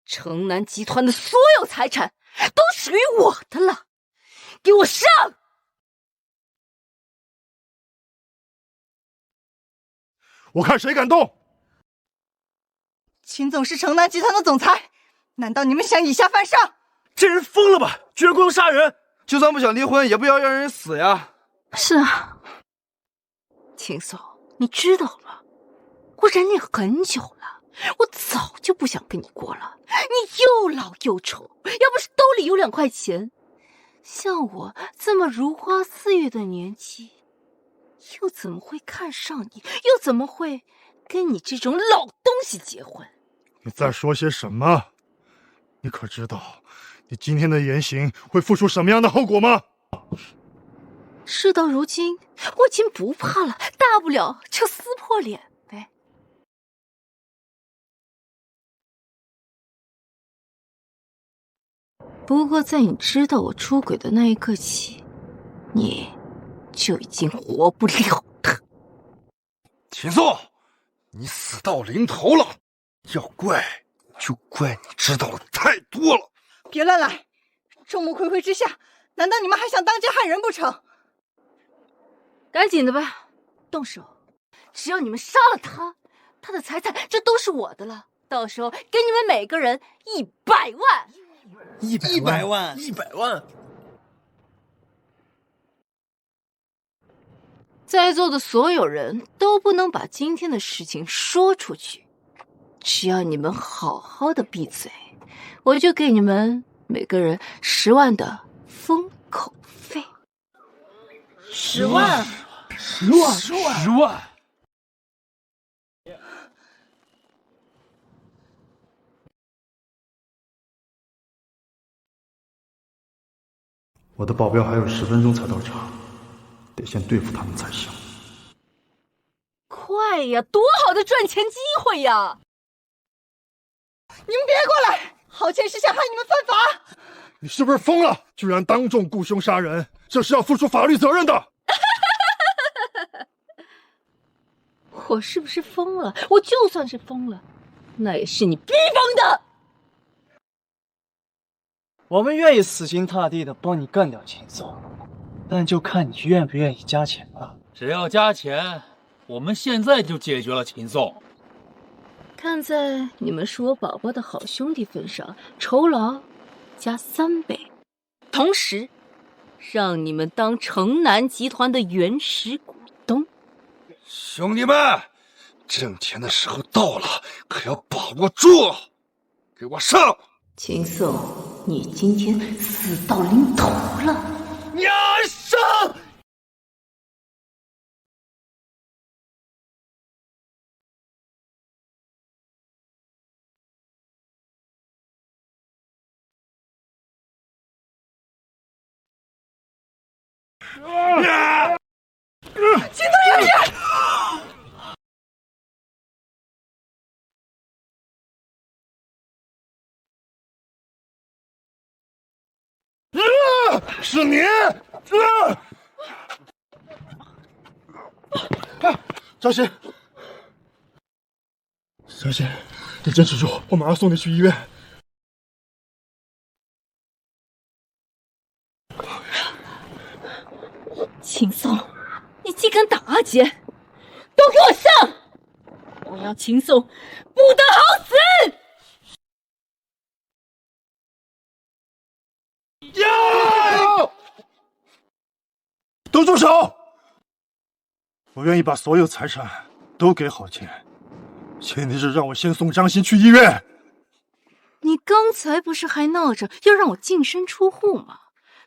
城南集团的所有财产都属于我的了。给我上！我看谁敢动！秦总是城南集团的总裁，难道你们想以下犯上？这人疯了吧？居然故意杀人！就算不想离婚，也不要让人死呀！是啊，秦宋，你知道了，我忍你很久了，我早就不想跟你过了。你又老又丑，要不是兜里有2块钱，像我这么如花似玉的年纪，又怎么会看上你？又怎么会跟你这种老东西结婚？你在说些什么？你可知道你今天的言行会付出什么样的后果吗？事到如今，我已经不怕了，大不了就撕破脸呗。不过在你知道我出轨的那一刻起，你就已经活不了了。秦宋，你死到临头了，要怪就怪你知道的太多了。别乱来！众目睽睽之下，难道你们还想当街害人不成？赶紧的吧，动手！只要你们杀了他，他的财产就都是我的了。到时候给你们每个人100万。100万！100万！在座的所有人都不能把今天的事情说出去，只要你们好好的闭嘴，我就给你们每个人10万的封口费。10万！10万！我的保镖还有10分钟才到场，得先对付他们才行。快呀，多好的赚钱机会呀！你们别过来！郝倩是想害你们犯法！你是不是疯了？居然当众雇凶杀人，这是要负出法律责任的！我是不是疯了？我就算是疯了，那也是你逼疯的。我们愿意死心塌地的帮你干掉秦宋，但就看你愿不愿意加钱了。只要加钱，我们现在就解决了秦宋。看在你们是我宝宝的好兄弟份上，酬劳加3倍，同时让你们当城南集团的原始股东。兄弟们，挣钱的时候到了，可要把握住！给我上！秦宋，你今天死到临头了！你上！秦总爷爷！是你！小心！小心！你坚持住，我马上送你去医院。秦松，你竟敢打阿杰，都给我上！我要秦松不得好死！都住手！我愿意把所有财产都给郝建，前提是让我先送张鑫去医院。你刚才不是还闹着要让我净身出户吗？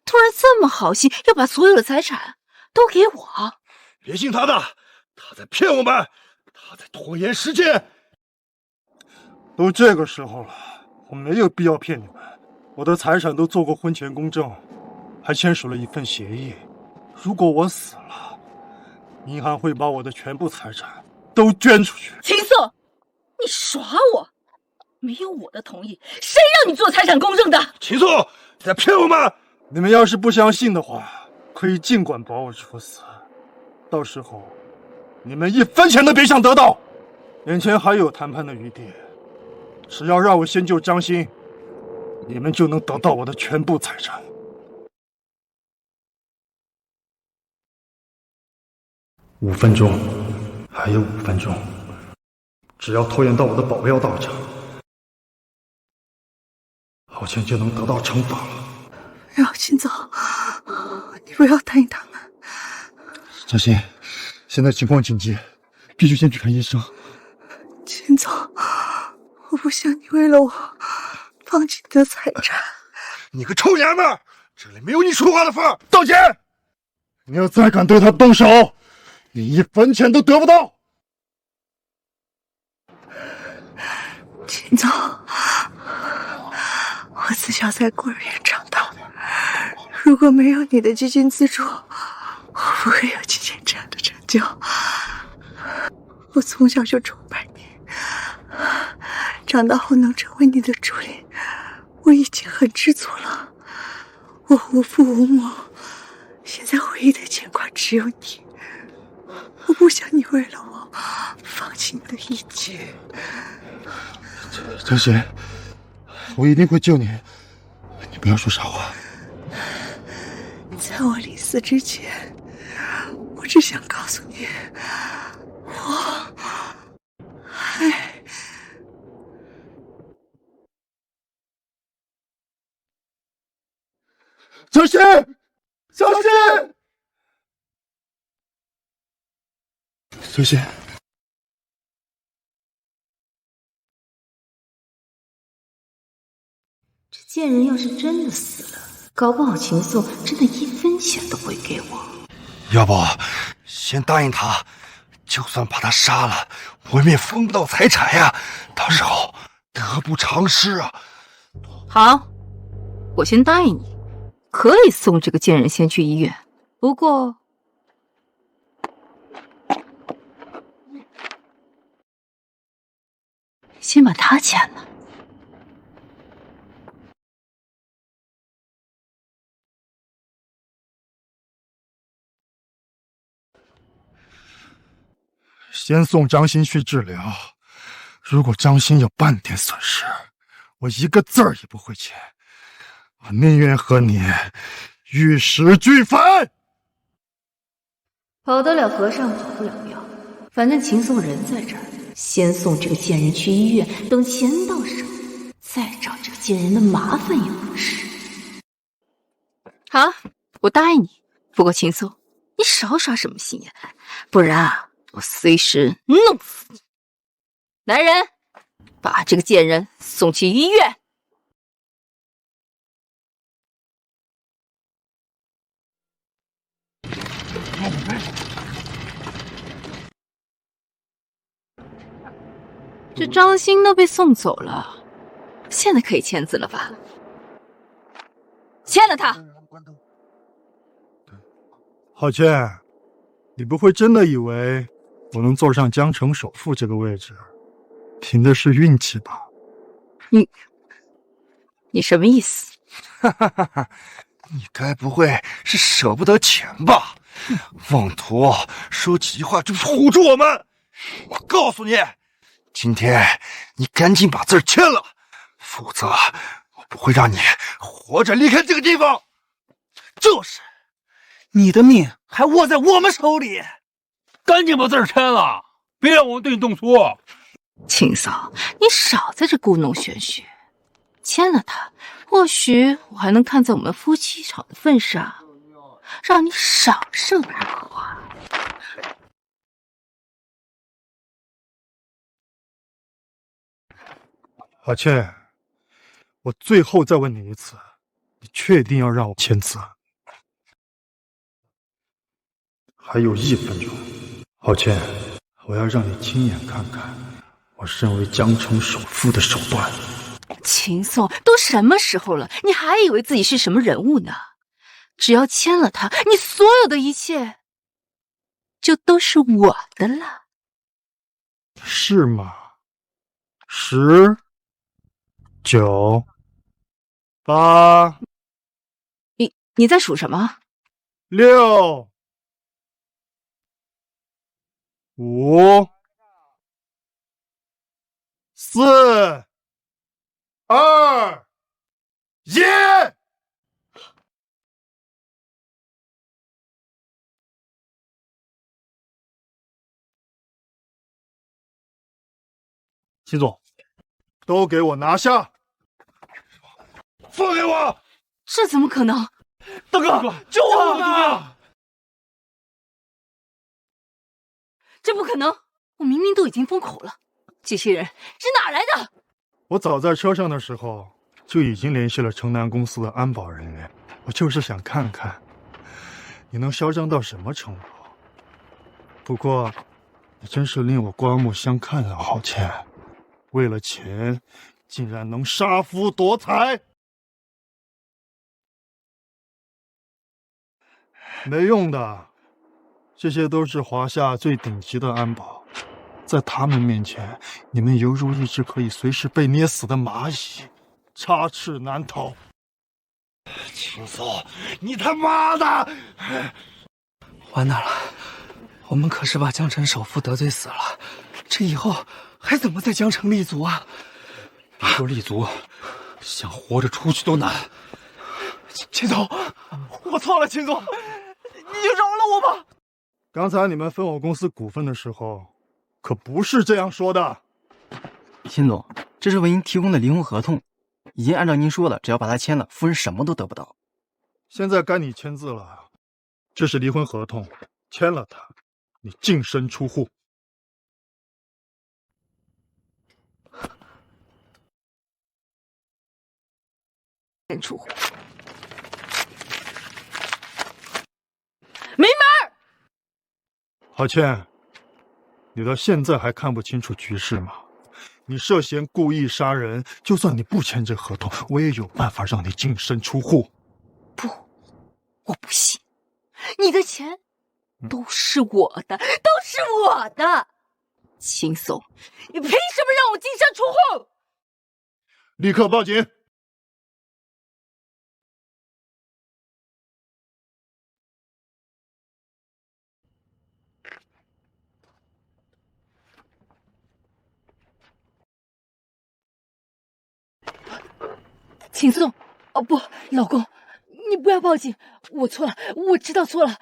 突然这么好心，要把所有的财产都给我？别信他的，他在骗我们，他在拖延时间。都这个时候了，我没有必要骗你们。我的财产都做过婚前公证，还签署了一份协议。如果我死了，银行会把我的全部财产都捐出去。秦松，你耍我！没有我的同意，谁让你做财产公证的？秦松，你在骗我们！你们要是不相信的话，可以尽管把我处死，到时候你们1分钱都别想得到。眼前还有谈判的余地，只要让我先救张鑫，你们就能得到我的全部财产。5分钟，还有5分钟，只要拖延到我的保镖到场，郝建就能得到惩罚了。让我先走，你不要答应他们。张鑫，现在情况紧急，必须先去看医生。秦总，我不想你为了我放弃你的财产。你个臭娘们儿，这里没有你说话的份儿！道歉！你要再敢对他动手，你1分钱都得不到。秦总，我自小在孤儿院长大，如果没有你的基金资助，我不会有今天这样的成就。我从小就崇拜你，长大后能成为你的助理，我已经很知足了。我无父无母，现在唯一的牵挂只有你。我不想你为了我放弃你的一切。张鑫，我一定会救你，你不要说傻话。在我临死之前，我只想告诉你，我爱。张鑫，张鑫，张鑫。这贱人要是真的死了，搞不好秦宋真的1分钱都不会给我。要不先答应他，就算把他杀了，我们也分不到财产呀，到时候得不偿失啊。好，我先答应你，可以送这个贱人先去医院，不过先把他签了。先送张鑫去治疗，如果张鑫有半点损失，我1个字儿也不会签，我宁愿和你玉石俱焚。跑得了和尚跑不了庙，反正秦宋人在这儿，先送这个贱人去医院，等钱到手，再找这个贱人的麻烦也不迟。好，我答应你，不过秦宋，你少耍什么心眼，不然啊，我随时弄死你！来人，把这个贱人送去医院。这张鑫都被送走了，现在可以签字了吧？签了他。郝建，你不会真的以为我能坐上江城首富这个位置，凭的是运气吧？你什么意思？哈哈哈哈！你该不会是舍不得钱吧？妄图说几句话就唬住我们！我告诉你，今天你赶紧把字签了，否则我不会让你活着离开这个地方。就是，你的命还握在我们手里。赶紧把字儿签了，别让我们对你动粗。秦嫂，你少在这故弄玄虚。签了他，或许我还能看在我们夫妻吵的份上，让你少受点苦。阿倩，我最后再问你一次，你确定要让我签字？还有1分钟，阿倩，我要让你亲眼看看我身为江城首富的手段。秦宋，都什么时候了，你还以为自己是什么人物呢？只要签了他，你所有的一切就都是我的了。是吗？10、9、8，你在数什么？6、5、4、2、1。秦总，都给我拿下！放开我！这怎么可能？大哥，救我啊！这不可能！我明明都已经封口了，这些人是哪来的？我早在车上的时候就已经联系了城南公司的安保人员，我就是想看看你能嚣张到什么程度。不过，你真是令我刮目相看了，浩倩。为了钱，竟然能杀夫夺财，没用的。这些都是华夏最顶级的安保，在他们面前，你们犹如一只可以随时被捏死的蚂蚁，插翅难逃。秦宋，你他妈的！完蛋了，我们可是把江城首富得罪死了，这以后还怎么在江城立足啊？别说立足，想活着出去都难。秦总，我错了，秦总，你就饶了我吧。刚才你们分我公司股份的时候，可不是这样说的。秦总，这是为您提供的离婚合同，已经按照您说的，只要把它签了，夫人什么都得不到。现在该你签字了，这是离婚合同，签了它，你净身出户。出户，没门！郝倩，你到现在还看不清楚局势吗？你涉嫌故意杀人，就算你不签这合同，我也有办法让你净身出户。不，我不信，你的钱都是我的，都是我的。秦宋，你凭什么让我净身出户？立刻报警！秦宋，哦不，老公，你不要报警，我错了，我知道错了，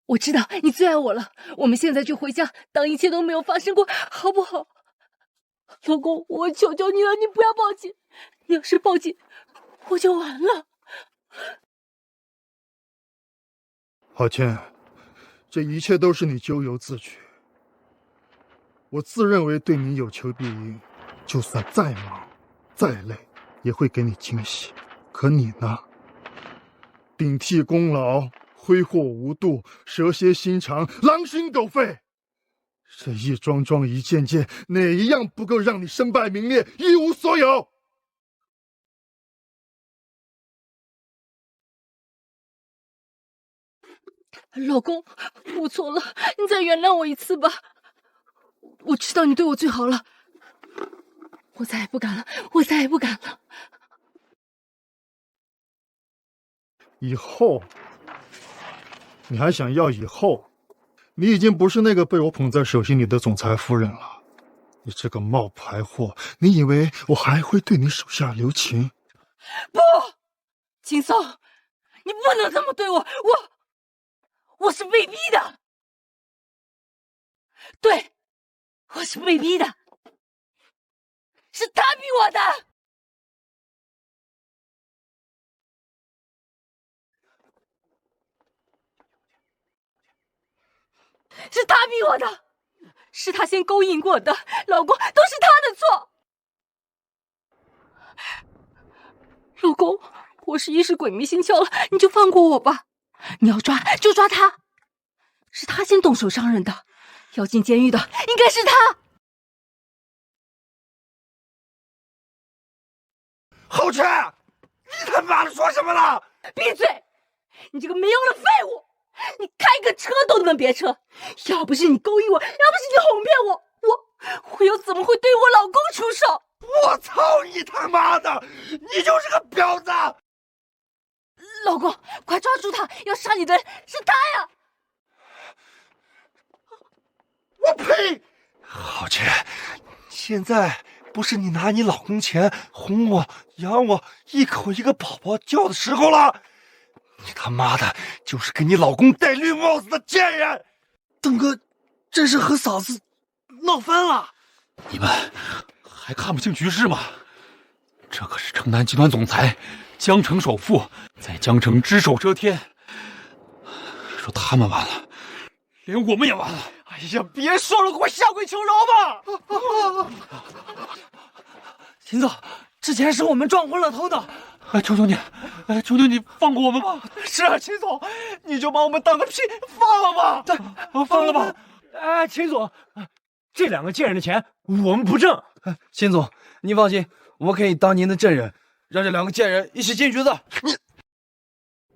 我知道你最爱我了，我们现在就回家，当一切都没有发生过，好不好？老公，我求求你了，你不要报警，你要是报警，我就完了。郝倩，这一切都是你咎由自取。我自认为对你有求必应，就算再忙再累，也会给你惊喜。可你呢？顶替功劳，挥霍无度，蛇蝎心肠，狼心狗肺。这一桩桩一件件，哪一样不够让你身败名裂，一无所有？老公，我错了，你再原谅我一次吧。我知道你对我最好了，我再也不敢了，我再也不敢了。以后，你还想要以后？你已经不是那个被我捧在手心里的总裁夫人了。你这个冒牌货，你以为我还会对你手下留情？不，秦宋，你不能这么对我，我是被逼的。对，我是被逼的，是他逼我的。是他逼我的，是他先勾引过的，老公，都是他的错。老公，我是一时鬼迷心窍了，你就放过我吧。你要抓就抓他，是他先动手伤人的，要进监狱的应该是他。后缺，你他妈的说什么了？闭嘴！你这个没用的废物！你开个车都能别车，要不是你勾引我，要不是你哄骗我，我又怎么会对我老公出手？我操你他妈的！你就是个婊子！老公，快抓住他！要杀你的人是他呀！我呸！郝杰，现在不是你拿你老公钱哄我、养我，一口一个宝宝叫的时候了。你他妈的就是给你老公戴绿帽子的贱人！邓哥，这是和嫂子闹翻了。你们还看不清局势吗？这可是城南集团总裁，江城首富，在江城只手遮天。别说他们完了，连我们也完了。哎呀，别说了，给我下跪求饶吧！秦总，之前是我们撞昏了头脑。求求你，求求你放过我们吧！是啊，秦总，你就把我们当个屁放了吧！放了吧！哎，秦总，这两个贱人的钱我们不挣。秦总，您放心，我可以当您的证人，让这两个贱人一起进局子。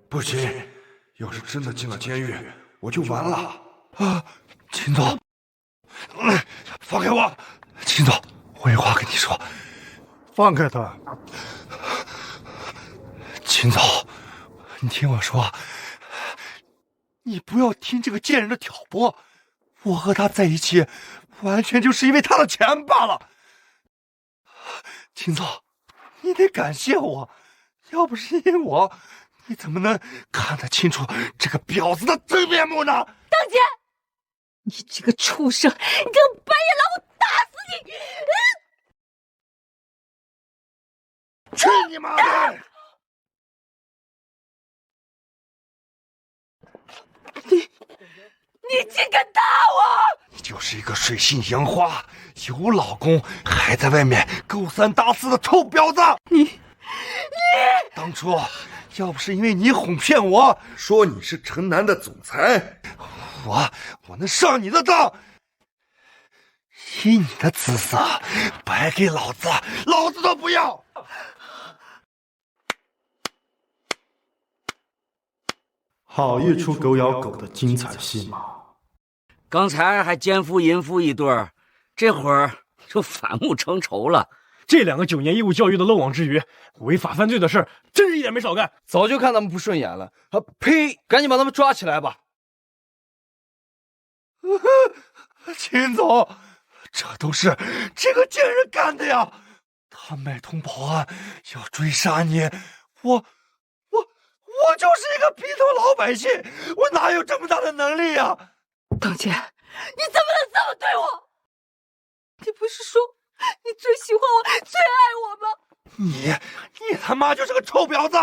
不行，要是真的进了监狱，我就完了啊！秦总，放开我！秦总，我有话跟你说。放开他！秦总，你听我说，你不要听这个贱人的挑拨。我和他在一起，完全就是因为他的钱罢了。秦总，你得感谢我，要不是因为我，你怎么能看得清楚这个婊子的真面目呢？当姐，你这个畜生，你这个白眼狼，我打死你！去你妈的！你竟敢打我！你就是一个水性杨花、有老公还在外面勾三搭四的臭婊子！你当初要不是因为你哄骗我说你是城南的总裁，我能上你的当。以你的姿色，白给老子都不要！好一出狗咬狗的精彩戏码！刚才还奸夫淫妇一对儿，这会儿就反目成仇了。这两个9年义务教育的漏网之鱼，违法犯罪的事儿真是一点没少干。早就看他们不顺眼了，呸！赶紧把他们抓起来吧！秦总，这都是这个贱人干的呀！他买通保安要追杀你，我就是一个平头老百姓，我哪有这么大的能力呀？当姐，你怎么能这么对我？你不是说你最喜欢我、最爱我吗？你他妈就是个臭婊子！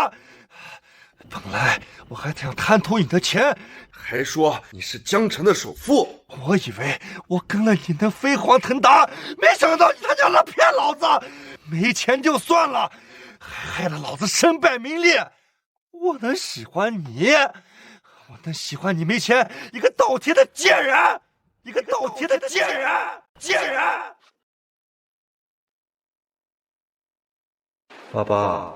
本来我还想贪图你的钱，还说你是江城的首富，我以为我跟了你能飞黄腾达，没想到你他娘的骗老子！没钱就算了，还害了老子身败名裂。我能喜欢你？我能喜欢你没钱，一个倒贴的贱人！一个倒贴的贱人！贱人！爸爸，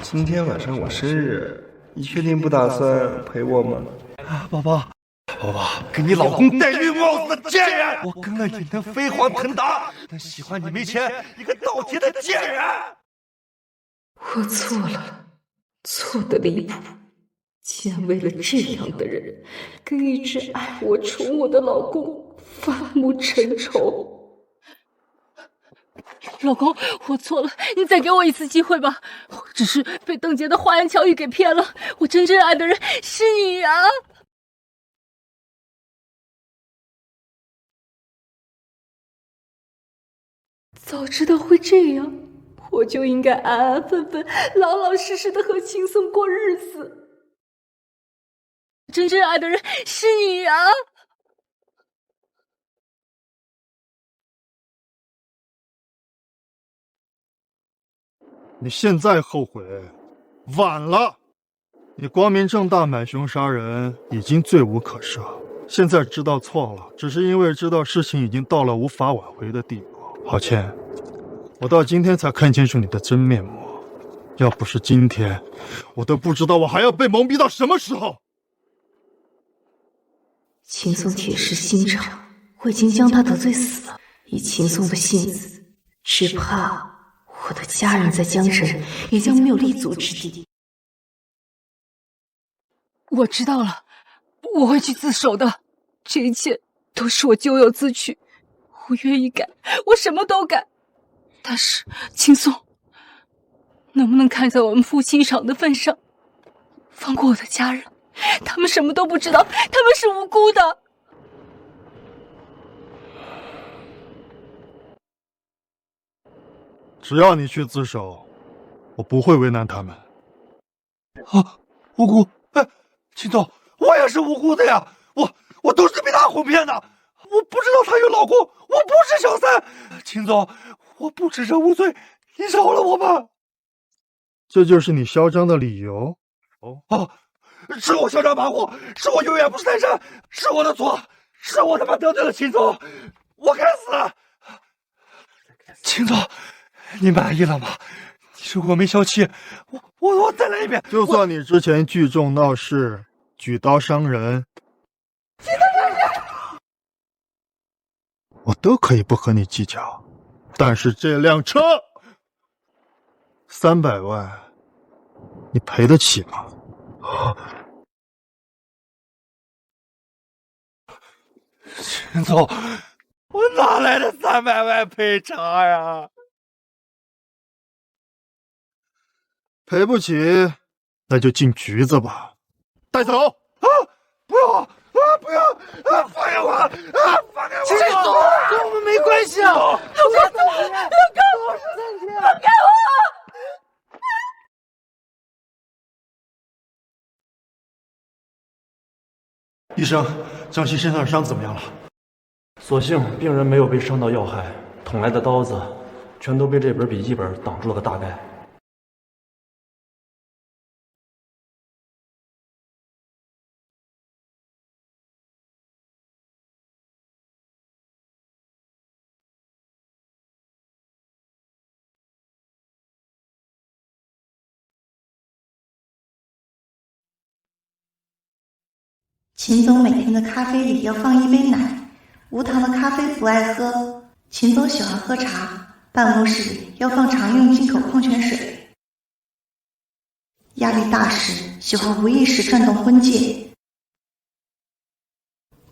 今天晚上我生日，你确定不打算陪我吗？宝宝，给你老公戴绿帽子的贱人！我跟了你能飞黄腾达，但喜欢你没钱，一个倒贴的贱人！我错了，错得离谱，竟然为了这样的人，跟一直爱我、宠我的老公反目成仇。老公，我错了，你再给我一次机会吧。我只是被邓杰的花言巧语给骗了，我真正爱的人是你啊！早知道会这样，我就应该安安分分、老老实实的和秦松过日子。真正爱的人是你啊！你现在后悔，晚了。你光明正大买凶杀人，已经罪无可赦。现在知道错了，只是因为知道事情已经到了无法挽回的地步。郝倩，我到今天才看清楚你的真面目，要不是今天，我都不知道我还要被蒙蔽到什么时候。秦松铁石心肠，我已经将他得罪死了。以秦松的性子，只怕我的家人在江城也将没有立足之地。我知道了，我会去自首的。这一切都是我咎由自取，我愿意改，我什么都改。但是秦松，能不能看在我们夫妻一场的份上，放过我的家人？他们什么都不知道，他们是无辜的。只要你去自首，我不会为难他们。啊，无辜！哎，秦总，我也是无辜的呀！我都是被他哄骗的，我不知道他有老公，我不是小三。秦总，我不知者无罪，你饶了我吧！这就是你嚣张的理由？是我嚣张跋扈，是我永远不是泰山，是我的错，是我他妈得罪了秦总，我该死！秦总，你满意了吗？你如果没消气，我再来一遍。就算你之前聚众闹事、举刀伤人，我都可以不和你计较。但是这辆车300万，你赔得起吗？秦总，我哪来的300万赔偿呀？赔不起，那就进局子吧。带走！啊！不要！啊！不要！啊！放开我！啊！放开我！秦总，跟我们没关系啊！老公，放开我！医生，江西身上的伤怎么样了？所幸病人没有被伤到要害，捅来的刀子全都被这本笔记本挡住了个大概。秦总每天的咖啡里要放一杯奶，无糖的咖啡不爱喝。秦总喜欢喝茶，办公室里要放常用进口矿泉水。压力大时喜欢无意识转动婚戒。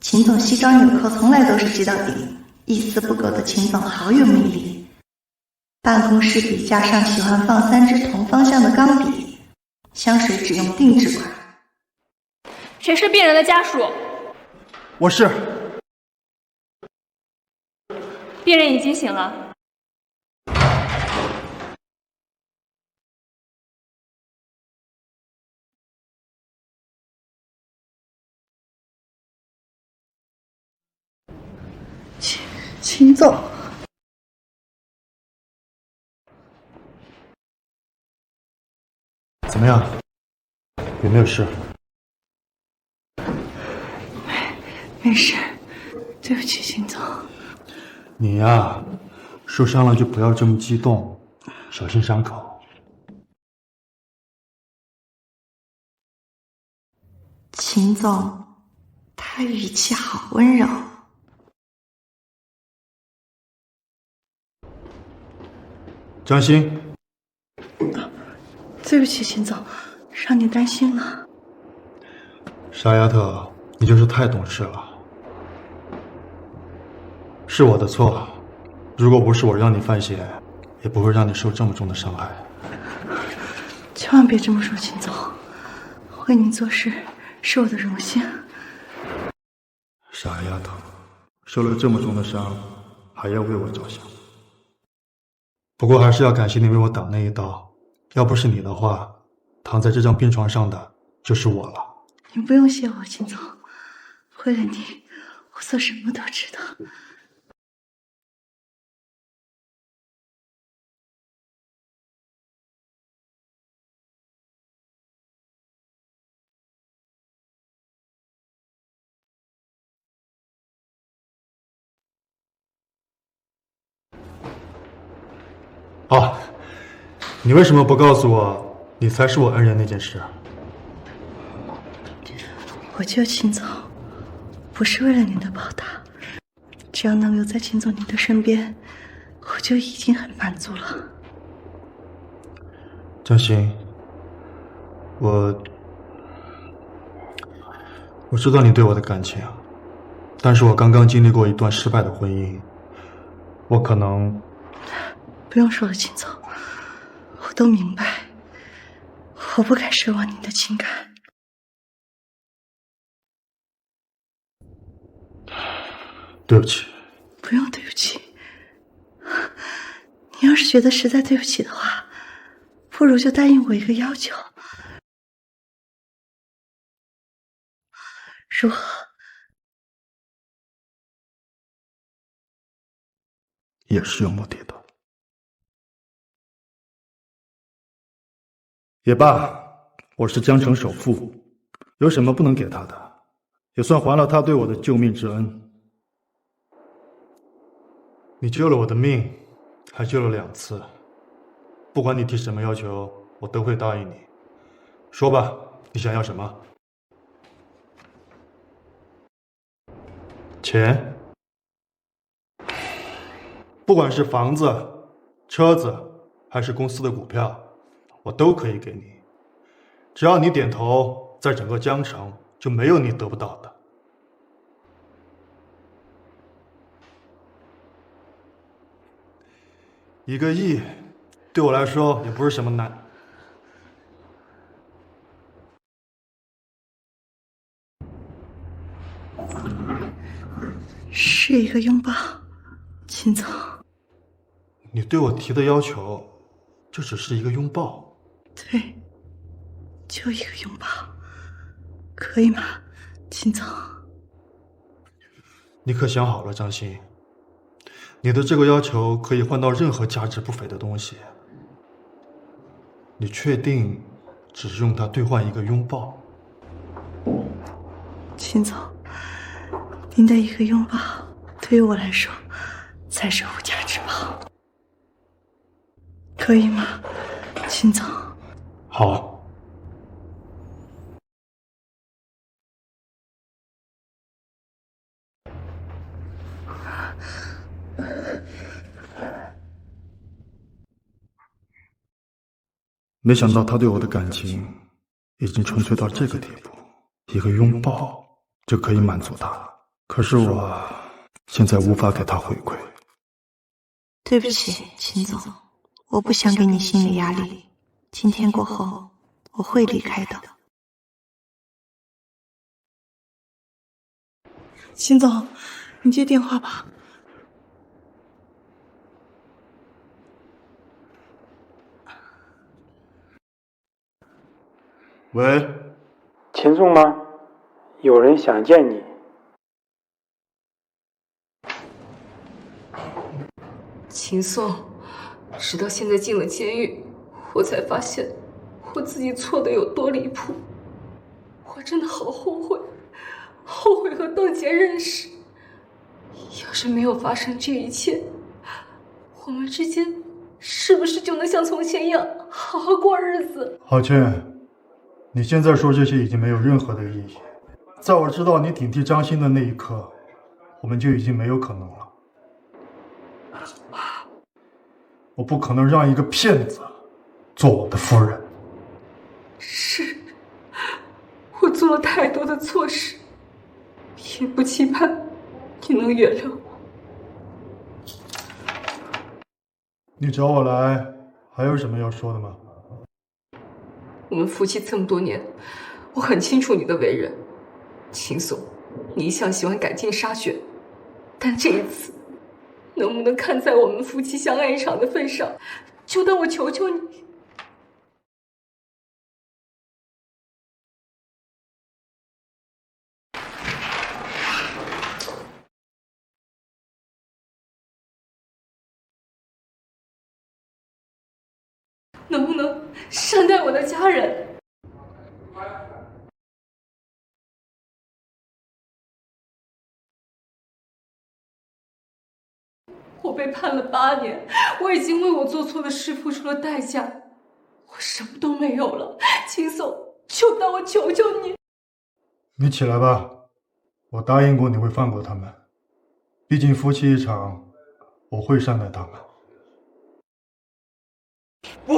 秦总西装纽扣从来都是系到底，一丝不苟的秦总好有魅力。办公室笔架上喜欢放3支同方向的钢笔，香水只用定制款。谁是病人的家属？我是。病人已经醒了。秦总，怎么样？有没有事？没事，对不起，秦总。你呀，受伤了就不要这么激动，小心伤口。秦总，他语气好温柔。张欣，对不起，秦总，让你担心了。傻丫头，你就是太懂事了。是我的错，如果不是我让你犯险，也不会让你受这么重的伤害。千万别这么说，秦总，为您做事是我的荣幸。傻丫头，受了这么重的伤，还要为我着想。不过还是要感谢你为我挡那一刀，要不是你的话，躺在这张病床上的就是我了。你不用谢我，秦总，为了你，我做什么都值得。哦，你为什么不告诉我你才是我恩人那件事？我救秦总不是为了你的报答，只要能留在秦总你的身边，我就已经很满足了。江心，我知道你对我的感情，但是我刚刚经历过一段失败的婚姻，我可能……不用说了，秦总，我都明白，我不该奢望你的情感。对不起。不用对不起，你要是觉得实在对不起的话，不如就答应我一个要求。如何？也是有目的的。也罢，我是江城首富，有什么不能给他的，也算还了他对我的救命之恩。你救了我的命，还救了2次，不管你提什么要求，我都会答应你。说吧，你想要什么？钱？不管是房子、车子，还是公司的股票，我都可以给你。只要你点头，在整个江城就没有你得不到的。1个亿，对我来说也不是什么难。是一个拥抱，秦总。你对我提的要求，就只是一个拥抱？对，就一个拥抱，可以吗，秦总？你可想好了，张欣？你的这个要求可以换到任何价值不菲的东西。你确定只是用它兑换一个拥抱？秦总，您的一个拥抱对于我来说才是无价之宝，可以吗，秦总？好。没想到他对我的感情已经纯粹到这个地步，一个拥抱就可以满足他。可是我现在无法给他回馈。对不起，秦总，我不想给你心理压力。今天过后，我会离开的。秦总，你接电话吧。喂，秦宋吗？有人想见你。秦宋，直到现在进了监狱，我才发现我自己错的有多离谱。我真的好后悔，后悔和邓杰认识。要是没有发生这一切，我们之间是不是就能像从前一样好好过日子？郝倩，你现在说这些已经没有任何的意义。在我知道你顶替张欣的那一刻，我们就已经没有可能了。我不可能让一个骗子做我的夫人。是，我做了太多的错事，也不期盼你能原谅我。你找我来，还有什么要说的吗？我们夫妻这么多年，我很清楚你的为人。秦宋，你一向喜欢赶尽杀绝，但这一次，能不能看在我们夫妻相爱一场的份上，就当我求求你。能不能善待我的家人？我被判了8年，我已经为我做错的事付出了代价，我什么都没有了。秦总，就当我求求你。你起来吧，我答应过你会放过他们，毕竟夫妻一场，我会善待他们。不，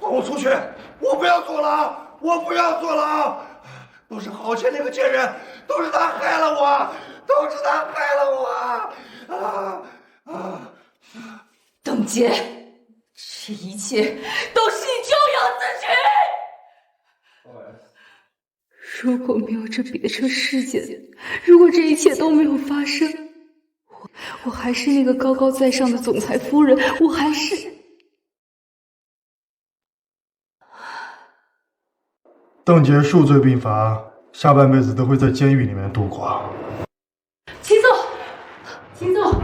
放我出去！我不要坐牢！我不要坐牢！都是郝倩那个贱人，都是她害了我，都是她害了我！邓杰，这一切都是你咎由自取。如果没有这别车事件，如果这一切都没有发生，我还是那个高高在上的总裁夫人，我还是……邓杰数罪并罚，下半辈子都会在监狱里面度过。秦总，秦总，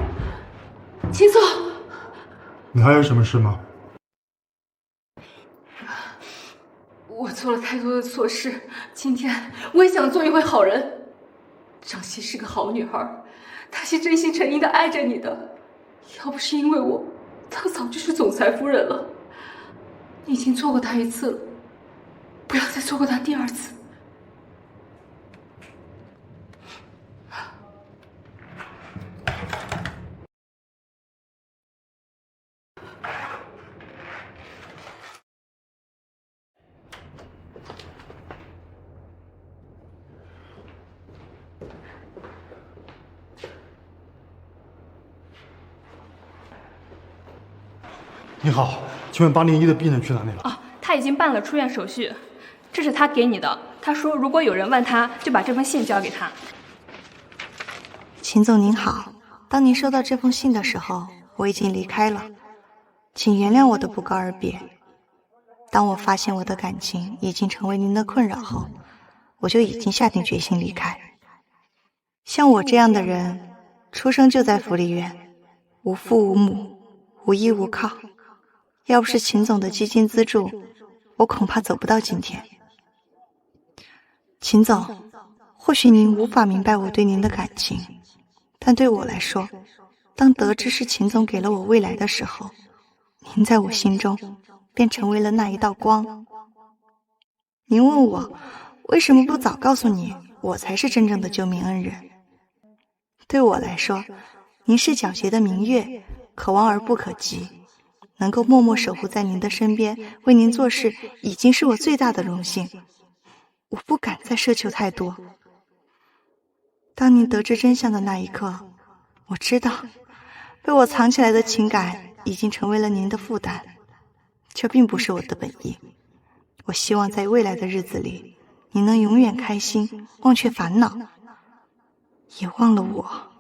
秦总，你还有什么事吗？我做了太多的错事，今天我也想做一回好人。张希是个好女孩，她是真心诚意的爱着你的，要不是因为我，她早就是总裁夫人了。你已经错过她1次了，不要再错过她第2次。你好，请问801的病人去哪里了？哦，他已经办了出院手续，这是他给你的。他说如果有人问他，就把这封信交给他。秦总您好，当您收到这封信的时候，我已经离开了，请原谅我的不告而别。当我发现我的感情已经成为您的困扰后，我就已经下定决心离开。像我这样的人，出生就在福利院，无父无母，无依无靠。要不是秦总的基金资助，我恐怕走不到今天。秦总，或许您无法明白我对您的感情，但对我来说，当得知是秦总给了我未来的时候，您在我心中便成为了那一道光。您问我为什么不早告诉你，我才是真正的救命恩人。对我来说，您是皎洁的明月，可望而不可及，能够默默守护在您的身边，为您做事，已经是我最大的荣幸。我不敢再奢求太多。当您得知真相的那一刻，我知道，被我藏起来的情感已经成为了您的负担，这并不是我的本意。我希望在未来的日子里，你能永远开心，忘却烦恼，也忘了我。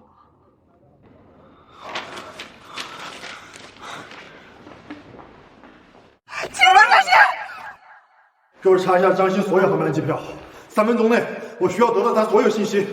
请问这些，给我查一下张鑫所有航班机票，3分钟内我需要得到他所有信息。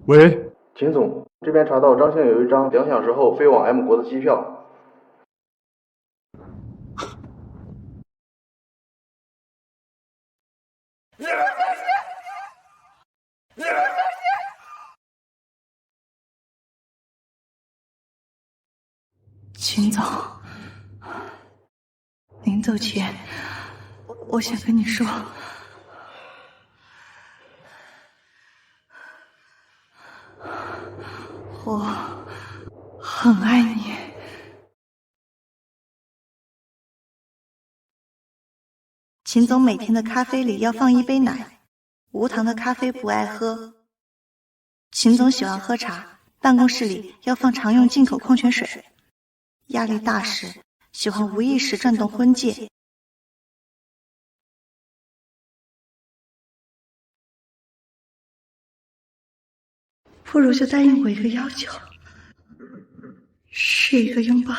喂，秦总，这边查到张鑫有一张2小时后飞往 M 国的机票。秦总，临走前，我想跟你说，我很爱你。秦总每天的咖啡里要放一杯奶，无糖的咖啡不爱喝。秦总喜欢喝茶，办公室里要放常用进口矿泉水。压力大时，喜欢无意识转动婚戒。不如就答应我一个要求，是一个拥抱。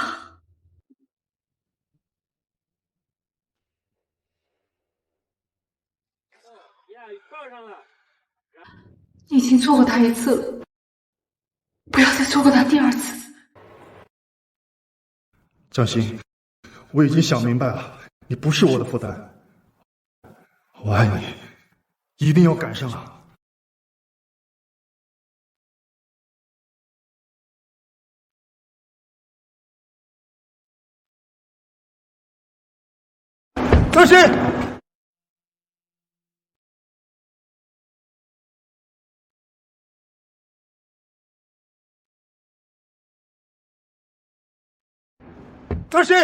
你已经做过他一次了，不要再做过他第二次。江心，我已经想明白了，你不是我的负担，我爱你，一定要赶上啊！江心，江心。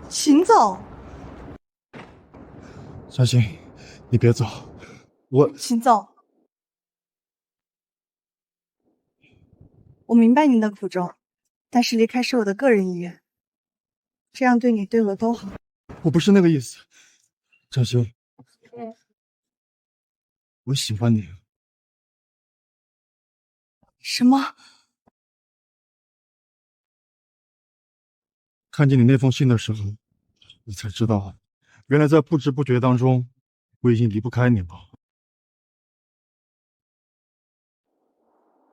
秦总，江心，你别走，秦总，我明白您的苦衷，但是离开是我的个人意愿，这样对你对我都好。我不是那个意思，江心，我喜欢你。什么？看见你那封信的时候，我才知道，原来在不知不觉当中，我已经离不开你了。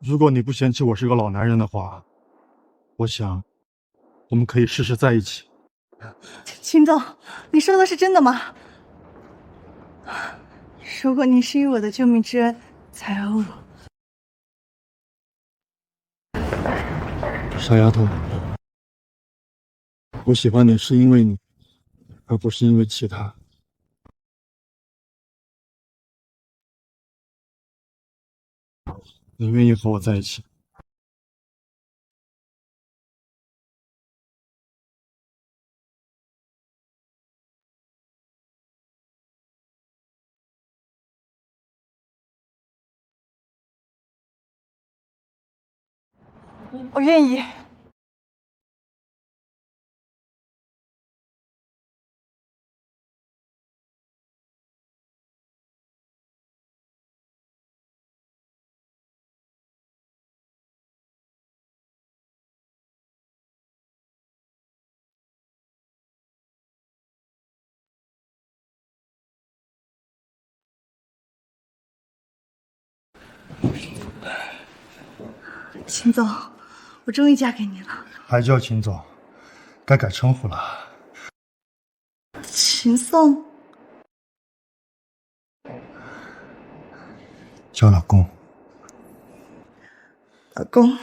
如果你不嫌弃我是个老男人的话，我想我们可以试试在一起。秦总，你说的是真的吗？如果你是以我的救命之恩才爱我，傻丫头，我喜欢你是因为你，而不是因为其他。你愿意和我在一起？我愿意。秦总，我终于嫁给你了。还叫秦总，该改称呼了。秦宋，叫老公。老公。